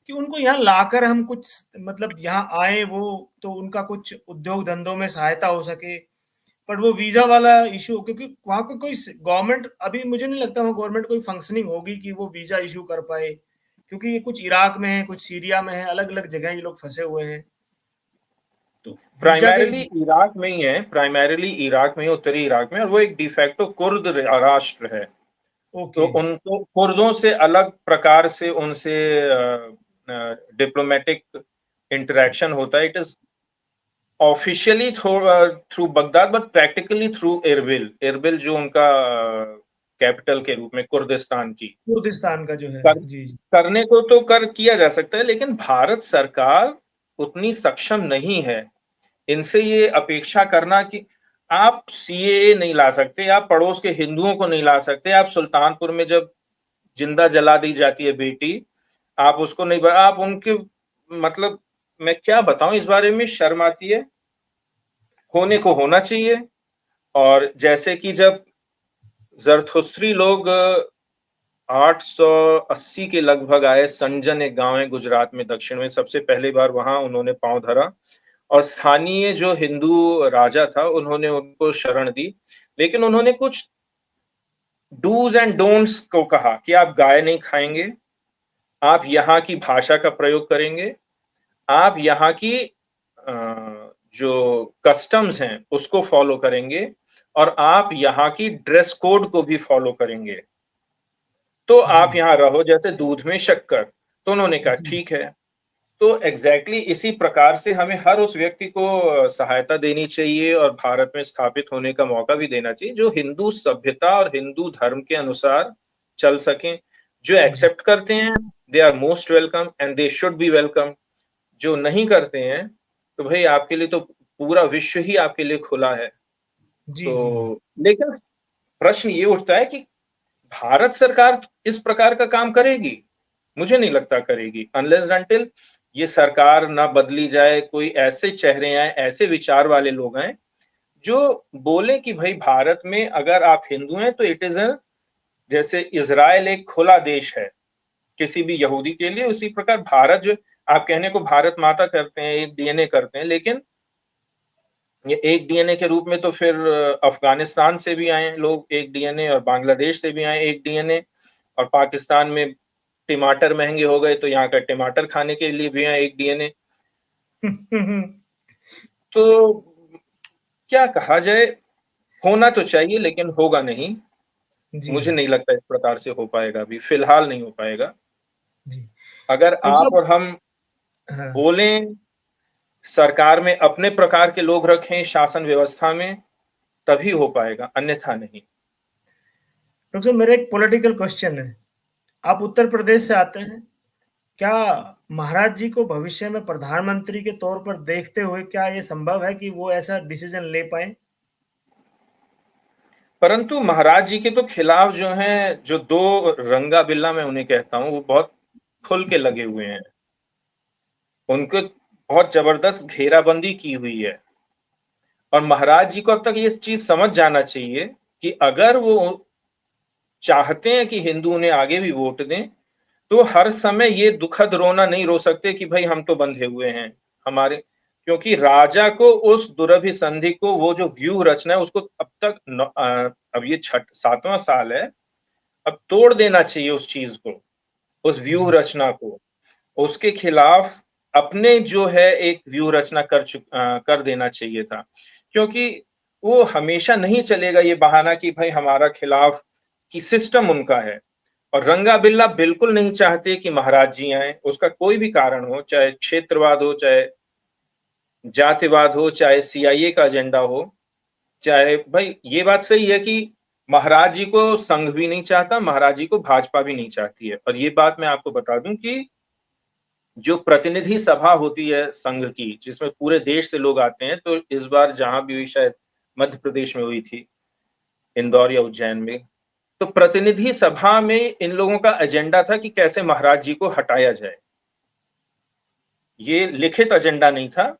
कि उनको यहाँ लाकर हम कुछ मतलब यहाँ आएँ वो तो उनका कुछ उद्योग धंधों में सहायता हो सके। बट वो वीज़ा वाला इश्यू क्योंकि वहाँ पे कोई स गवर्नमेंट अभी मुझे नहीं लगता वहाँ गवर्नमेंट कोई फंक्शनिंग होगी कि वो वीज़ा इश्यू कर पाए। क्योंकि ये कुछ इराक में है, कुछ सीरिया में है, अलग-अलग जगह ये लोग फँसे हुए हैं। तो वीज़ा के प्राइमरीली इराक में ही, उत्तरी इराक में और वो एक de facto कुर्द राष्ट्र है। तो ओके। उनको कुर्दों से अलग प्रकार से उनसे डिप्लोमैटिक इंटरैक्शन होता है। It is officially through Baghdad but practically through Erbil. Erbil जो उनका कैपिटल के रूप में कुर्दिस्तान की। कुर्दिस्तान का जो है। कर जी, जी। करने को तो कर किया जा सकता है, लेकिन भारत सरकार उतनी सक्षम नहीं है। इनसे ये अपेक्षा करना कि आप सीएए नहीं ला सकते, आप पड़ोस के हिंदुओं को नहीं ला सकते, आप सुल्तानपुर में जब जिंदा जला दी जाती है बेटी, आप उसको नहीं आप उनके मतलब मैं क्या बताऊं इस बारे में, शर्म आती है। होने को होना चाहिए। और जैसे कि जब ज़रथुस्त्री लोग 880 के लगभग आए, संजन एक गांव है गुजरात में दक्षिण में, सबसे पहली बार वहां उन्होंने पांव धरा और स्थानीय जो हिंदू राजा था उन्होंने उनको शरण दी। लेकिन उन्होंने कुछ डूज एंड डोंट्स को कहा कि आप गाय नहीं खाएंगे, आप यहाँ की भाषा का प्रयोग करेंगे, आप यहाँ की जो कस्टम्स हैं उसको फॉलो करेंगे और आप यहाँ की ड्रेस कोड को भी फॉलो करेंगे, तो आप जी, यहाँ रहो जैसे दूध में शक्कर। तो उन्होंने कहा जी, ठीक है। तो एग्जैक्टली इसी प्रकार से हमें हर उस व्यक्ति को सहायता देनी चाहिए और भारत में स्थापित होने का मौका भी देना चाहिए जो हिंदू सभ्यता और हिंदू धर्म के अनुसार चल सकें। जो जी, एक्सेप्ट करते हैं they are most welcome and they should be welcome. जो नहीं करते हैं तो भाई आपके लिए तो पूरा विश्व ही आपके लिए खुला है। जी, जी, तो लेकिन प्रश्न ये उठता है कि भारत सरकार इस प्रकार का काम करेगी? मुझे नहीं लगता करेगी, अनलेस अनटिल ये सरकार ना बदली जाए, कोई ऐसे चेहरे आए, ऐसे विचार वाले लोग आए जो बोले कि भाई भारत में अगर आप हिंदू हैं तो इट इज अ, जैसे इजराइल एक खुला देश है किसी भी यहूदी के लिए, उसी प्रकार भारत जो आप कहने को भारत माता करते हैं, एक डीएनए करते हैं, लेकिन ये एक डीएनए के रूप में तो फिर अफगानिस्तान से भी आए लोग एक डीएनए और बांग्लादेश से भी आए एक डीएनए और पाकिस्तान में टमाटर महंगे हो गए तो यहाँ का टमाटर खाने के लिए भी है एक डीएनए। तो क्या कहा जाए, होना तो चाहिए लेकिन होगा नहीं। जी, मुझे नहीं लगता इस प्रकार से हो पाएगा, अभी फिलहाल नहीं हो पाएगा। जी। अगर डॉक्टर आप साहब, और हम हाँ, बोलें, सरकार में अपने प्रकार के लोग रखें शासन व्यवस्था में, तभी हो पाएगा, अन्यथा नहीं। डॉक्टर साहब मेरा एक पॉलिटिकल क्वेश्चन है। आप उत्तर प्रदेश से आते हैं। क्या महाराज जी को भविष्य में प्रधानमंत्री के तौर पर देखते हुए क्या ये संभव है कि वो ऐसा डिसीजन ले पाएँ? परंतु महाराज जी के तो खिलाफ जो हैं, जो 2 रंगा बिल्ला मैं उन्हें कहता हूँ, वो बहुत खुल के लगे हुए हैं। उनको बहुत जबरदस्त घेराबंदी की हुई है और महाराज जी को अब तक ये चीज़ समझ जाना चाहिए कि अगर वो चाहते हैं कि हिंदू उन्हें आगे भी वोट दें, तो हर समय ये दुखद रोना नहीं रो सकते कि भाई हम तो बंधे हुए हैं हमारे, क्योंकि राजा को उस दुरभिसंधि को वो जो व्यू रचना है उसको अब तक अब ये 7वां साल है, अब तोड़ देना चाहिए उस चीज को, उस व्यू जी, रचना को। उसके खिलाफ अपने जो है एक व्यू रचना कर देना चाहिए था, क्योंकि वो हमेशा नहीं चलेगा ये बहाना कि भाई हमारा खिलाफ कि सिस्टम उनका है। और रंगा बिल्ला बिल्कुल नहीं चाहते कि महाराज जी आए, उसका कोई भी कारण हो, चाहे क्षेत्रवाद हो, चाहे जातिवाद हो, चाहे सीआईए का एजेंडा हो, चाहे भाई ये बात सही है कि महाराज जी को संघ भी नहीं चाहता, महाराज जी को भाजपा भी नहीं चाहती है। और ये बात मैं आपको बता दूं कि जो प्रतिनिधि सभा होती है संघ की, जिसमें पूरे देश से लोग आते हैं, तो इस बार जहां भी हुई, शायद मध्य प्रदेश में हुई थी, इंदौर या उज्जैन में, तो प्रतिनिधि सभा में इन लोगों का एजेंडा था कि कैसे महाराज जी को हटाया जाए। ये लिखित एजेंडा नहीं था,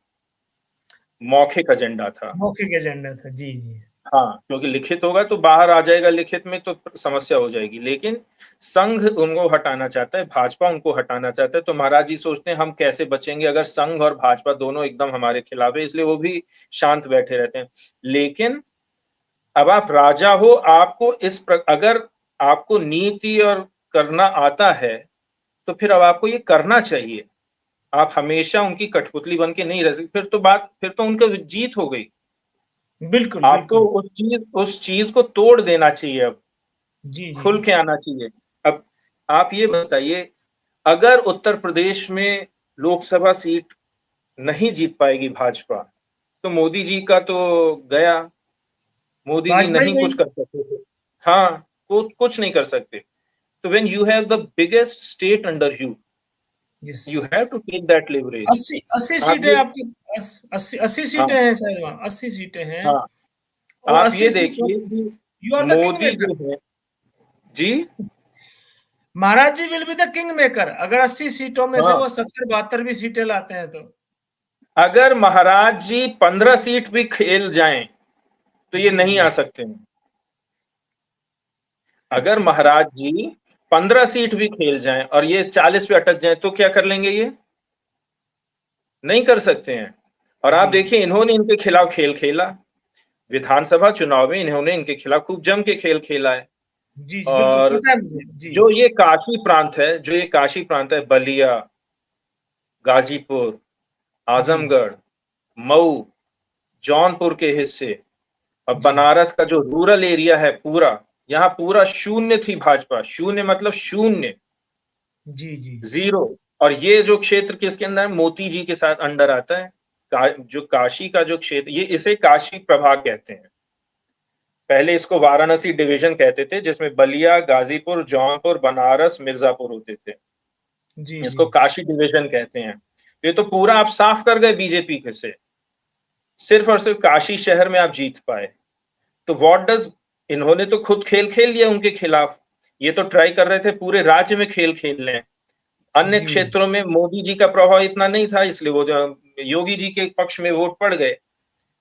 मौखिक एजेंडा था। मौखिक एजेंडा था। जी, जी। हाँ, क्योंकि लिखित होगा तो बाहर आ जाएगा, लिखित में तो समस्या हो जाएगी। लेकिन संघ उनको हटाना चाहता है, भाजपा उनको हटाना चाहता है, तो महाराज जी सोचते हैं हम कैसे बचेंगे अगर संघ और भाजपा दोनों एकदम हमारे खिलाफ है, इसलिए वो भी शांत बैठे रहते हैं। लेकिन अब आप राजा हो, आपको अगर आपको नीति और करना आता है, तो फिर अब आपको ये करना चाहिए। आप हमेशा उनकी कठपुतली बन के नहीं रह सकते, फिर तो उनका जीत हो गई। बिल्कुल, आपको बिल्कुल। उस चीज को तोड़ देना चाहिए, अब जी, जी। खुल के आना चाहिए। अब आप ये बताइए, अगर उत्तर प्रदेश में लोकसभा सीट नहीं जीत पाएगी भाजपा, तो मोदी जी का तो गया, मोदी जी भाजपा ही नहीं गई। कुछ कर सकते थे। हाँ, कुछ नहीं कर सकते। तो when you have the biggest state under you, yes. You have to take that leverage. 80 आप सीटें ये, आपकी, 80 सीटें हाँ हैं शायद वहाँ, 80 सीटें हैं। हाँ, और आप 80 ये सीटों देखिए कि you are the king Modi maker. जो है, जी, Maharaj ji will be the king maker, अगर 80 सीटों में से हाँ, वो 70-72 भी सीटें लाते हैं तो। अगर महाराज जी 15 सीट भी खेल जाएं तो ये जी, नहीं जी। आ सकते हैं। अगर महाराज जी 15 सीट भी खेल जाएं और ये 40 पे अटक जाएं तो क्या कर लेंगे ये? नहीं कर सकते हैं। और आप जी, जी। देखिए इन्होंने इनके खिलाफ खेल खेला। विधानसभा चुनाव में इन्होंने इनके खिलाफ खूब जम के खेल खेला है। जी, जी, बिल्कुल और पता है मुझे। जी, जो ये काशी प्रांत है, बलिया, गाजीपुर, जी, आजमगढ़, मऊ, जौनपुर के हिस्से और जी, बनारस का जो रूरल एरिया है पूरा, यहाँ पूरा शून्य थी भाजपा। शून्य मतलब शून्य, जी, जी, जीरो। और ये जो क्षेत्र किसके अंदर है? मोती जी के साथ अंडर आता है। जो काशी का जो क्षेत्र, ये इसे काशी प्रभाग कहते हैं। पहले इसको वाराणसी डिवीजन कहते थे, जिसमें बलिया, गाजीपुर, जौनपुर, बनारस, मिर्जापुर होते थे। जी, जी, इसको काशी डिवीजन कहते हैं। ये तो पूरा आप साफ कर गए बीजेपी के से। सिर्फ और सिर्फ काशी शहर में आप जीत पाए। तो व्हाट डज, इन्होंने तो खुद खेल खेल लिया उनके खिलाफ। ये तो ट्राई कर रहे थे पूरे राज्य में खेल खेल लें। अन्य जी, क्षेत्रों में मोदी जी का प्रभाव इतना नहीं था, इसलिए वो जो योगी जी के पक्ष में वोट पड़ गए।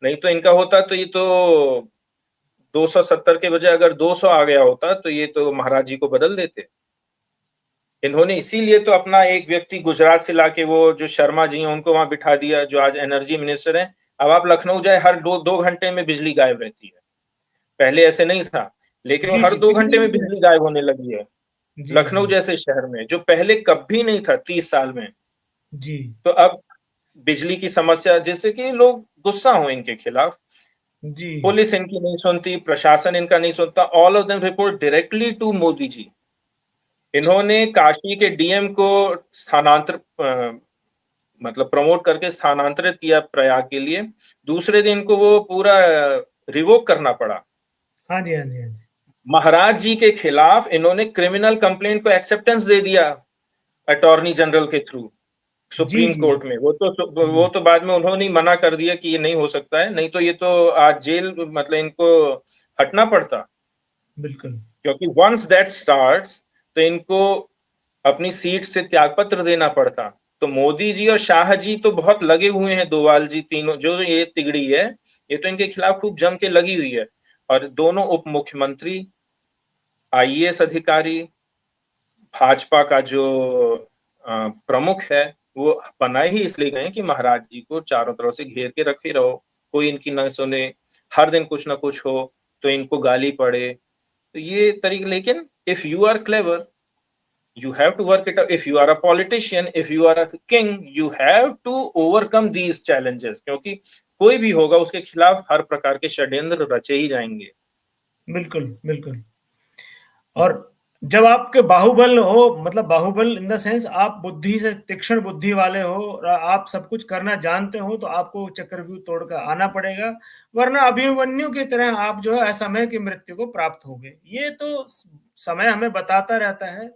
नहीं तो इनका होता तो ये तो 270 के बजाय अगर 200 आ गया होता तो ये तो महाराज जी को बदल देते। इन्होंने इसीलिए तो अपना एक व्यक्ति गुजरात से लाके, वो जो शर्मा जी हैं उनको वहां बिठा दिया, जो आज एनर्जी मिनिस्टर हैं। अब आप लखनऊ जाए, हर दो दो घंटे में बिजली गायब रहती है। पहले ऐसे नहीं था, लेकिन वो जी, हर जी, 2 घंटे पिछले में बिजली गायब होने लगी है। जी, लखनऊ जी, जैसे शहर में, जो पहले कभी नहीं था 30 साल में। जी, तो अब बिजली की समस्या, जिससे कि लोग गुस्सा हो इनके खिलाफ। जी, पुलिस इनकी नहीं सुनती, प्रशासन इनका नहीं सुनता। All of them report directly to Modi ji. इन्होंने काशी के डीएम को मतलब प्रमोट करके स्थानांतरित किया प्रयाग के लिए। दूसरे दिन को वो पूरा रिवोक करना पड़ा। हाँ जी, हाँ जी, हाँ जी, महाराज जी के खिलाफ इन्होंने क्रिमिनल कंप्लेंट को एक्सेप्टेंस दे दिया अटॉर्नी जनरल के थ्रू जी, सुप्रीम जी, कोर्ट में। वो जी, तो बाद में उन्होंने ही मना कर दिया कि ये नहीं हो सकता है, नहीं तो ये तो आज जेल, मतलब इनको हटना पड़ता। बिल्कुल, क्योंकि वंस दैट स्टार्ट्स तो इनको अपनी सीट से त्यागपत्र देना पड़ता। तो मोदी जी और शाह जी तो बहुत लगे हुए हैं, डोवाल जी, तीनों जो ये तिगड़ी है, ये तो इनके खिलाफ खूब जम के लगी हुई है। और दोनों उप मुख्यमंत्री, आईएएस अधिकारी, भाजपा का जो प्रमुख है, वो बनाए ही इसलिए गए कि महाराज जी को चारों तरफ से घेर के रखे रहो, कोई इनकी ना सुने, हर दिन कुछ ना कुछ हो तो इनको गाली पड़े। तो ये तरीके, लेकिन if you are clever, you have to work it out. If you are a politician, if you are a king, you have to overcome these challenges, क्योंकि कोई भी होगा उसके खिलाफ हर प्रकार के षड्यंत्र रचे ही जाएंगे। बिल्कुल, बिल्कुल। और जब आपके बाहुबल हो, मतलब बाहुबल इन द सेंस आप बुद्धि से तीक्ष्ण बुद्धि वाले हो और आप सब कुछ करना जानते हो, तो आपको चक्रव्यूह तोड़कर आना पड़ेगा, वरना अभिमन्यु की तरह आप जो है असमय की मृत्यु को प्राप्त होगे। ये तो समय हमें बताता रहता है।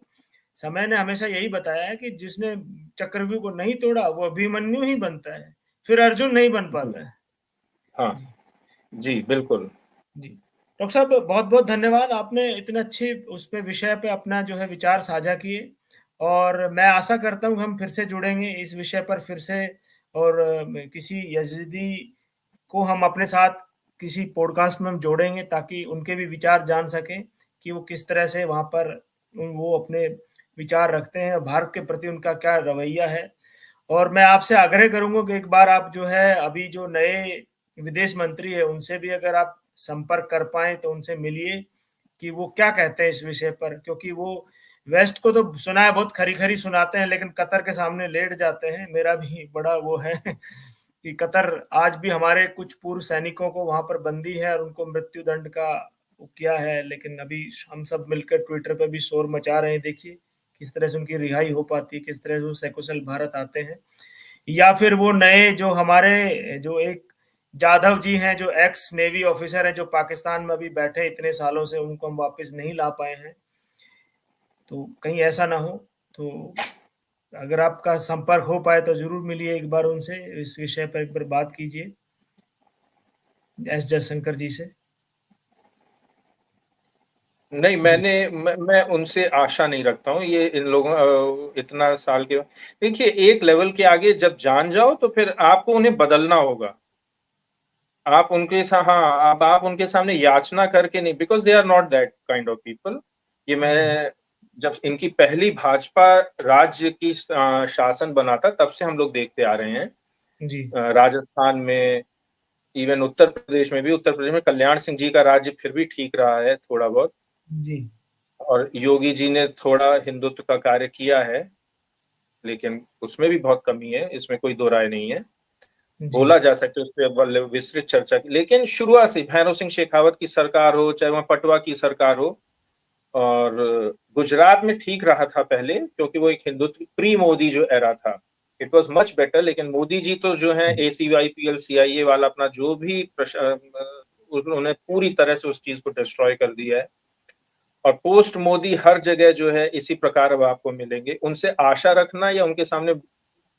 समय ने हमेशा यही बताया है कि जिसने चक्रव्यूह को नहीं तोड़ा वो अभिमन्यु ही बनता है, फिर अर्जुन नहीं बन जी, पाता है। हाँ, जी, जी, बिल्कुल। जी। डॉक्टर साहब बहुत-बहुत धन्यवाद, आपने इतने अच्छे उस पे विषय पे अपना जो है विचार साझा किए और मैं आशा करता हूँ हम फिर से जुड़ेंगे इस विषय पर फिर से और किसी यज़ीदी को हम अपने साथ किसी पॉडकास्ट में हम जोड़ेंगे ताकि उनके भी विचार जान सकें कि वो किस तरह से वहाँ पर वो अपने विचार रखते हैं, भारत के प्रति उनका क्या रवैया है। और मैं आपसे आग्रह करूँगा कि एक बार आप जो है अभी जो नए विदेश मंत्री हैं, उनसे भी अगर आप संपर्क कर पाएँ तो उनसे मिलिए कि वो क्या कहते हैं इस विषय पर। क्योंकि वो वेस्ट को तो सुना है बहुत खरी-खरी सुनाते हैं, लेकिन कतर के सामने लेट जाते हैं। मेरा भी बड़ा वो है कि कतर आज भी हमारे कुछ पूर्व सैनिकों को वहाँ पर बंदी है और उनको मृत्यु दंड का वो किया है। लेकिन अभी हम सब मिलकर ट्विटर पे भी शोर मचा रहे हैं, देखिए किस तरह से उनकी रिहाई हो पाती है, किस तरह से वो सकुशल भारत आते हैं। या फिर वो नए जो हमारे जो एक जाधव जी हैं, जो एक्स नेवी ऑफिसर हैं, जो पाकिस्तान में अभी बैठे इतने सालों से, उनको हम वापस नहीं ला पाए हैं। तो कहीं ऐसा ना हो, तो अगर आपका संपर्क हो पाए तो ज़रूर मिलिए एक बार उनसे, इस विषय पर एक बार बात कीजिए, एस जयशंकर जी से। नहीं, जी, मैं उनसे आशा नहीं रखता हूँ, ये इन लोगों इतना साल के देखिए एक लेवल के आगे जब जान जाओ तो फिर आपको उन्हें बदलना होगा। आप उनके सा हाँ, अब आप उनके सामने याचना करके नहीं because they are not that kind of people. ये हुँ, मैं जब इनकी पहली भाजपा राज्य की शासन बना था तब से हम लोग देखते आ रहे हैं। जी, राजस्थान में इवन उत्तर प्रदेश में भी, उत्तर प्रदेश में कल्याण सिंह जी का राज्य फिर भी ठीक रहा है थोड़ा बहुत जी, और योगी जी ने थोड़ा हिंदुत्व का कार्य किया है, लेकिन उसमें भी बहुत कमी है, इसमें कोई दो राय नहीं है। जी, बोला जा सकता है उसपे विस्तृत चर्चा की लेकिन शुरुआत से भैरव सिंह शेखावत की सरकार हो, चाहे वहाँ पटवा की सरकार हो और गुजरात में ठीक रहा था पहले क्योंकि वो एक हिंदुत्व प्री मोदी जो एरा था, इट वाज़ मच बेटर लेकिन मोदी जी तो जो है एसीवाईपीएल, सीआईए वाला अपना जो भी उन्होंने पूरी तरह से उस चीज़ को डिस्ट्रॉय कर दिया है और पोस्ट मोदी हर जगह जो है इसी प्रकार अब आपको मिलेंगे। उनसे आशा रखना या उनके सामने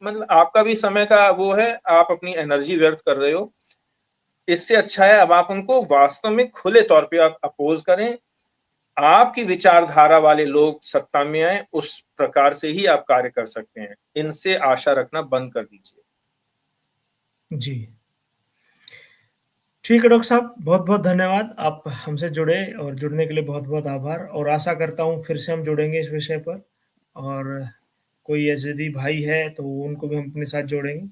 मतलब आपका भी समय का वो है, आप अपनी एनर्जी व्यर्थ कर रहे हो। इससे अच्छा है अब आप उनको वास्तव में खुले तौर पे आप अपोज़ करें। आपकी विचारधारा वाले लोग सत्ता में आएँ, उस प्रकार से ही आप कार्य कर सकते हैं। इनसे आशा रखना बंद कर दीजिए। जी। ठीक है डॉक्टर साहब, बहुत-बहुत धन्यवाद। आप हमसे जुड़े और जुड़ने के लिए बहुत-बहुत आभार और आशा करता हूँ फिर से हम जुड़ेंगे इस विषय पर और कोई यज़ीदी भाई है तो उनको भी हम अपने साथ जोड़ेंगे।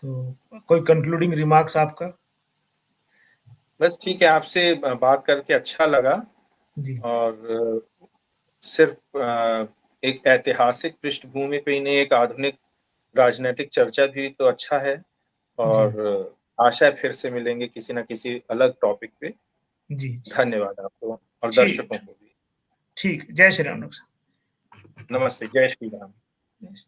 तो कोई कंक्लूडिंग रिमार्क्स आपका? बस ठीक है, आपसे बात करके अच्छा लगा जी, और सिर्फ़ एक ऐतिहासिक पृष्ठभूमि पे ही नहीं, एक आधुनिक राजनैतिक चर्चा भी तो अच्छा है जी, और आशा है फिर से मिलेंगे किसी न किसी अलग टॉपिक पे। जी, जी। धन्यवाद आपको और ठीक, दर्शकों को भी। ठीक। जय श्री राम डॉक्टर साहब। नमस्ते, जय श्री राम। यस।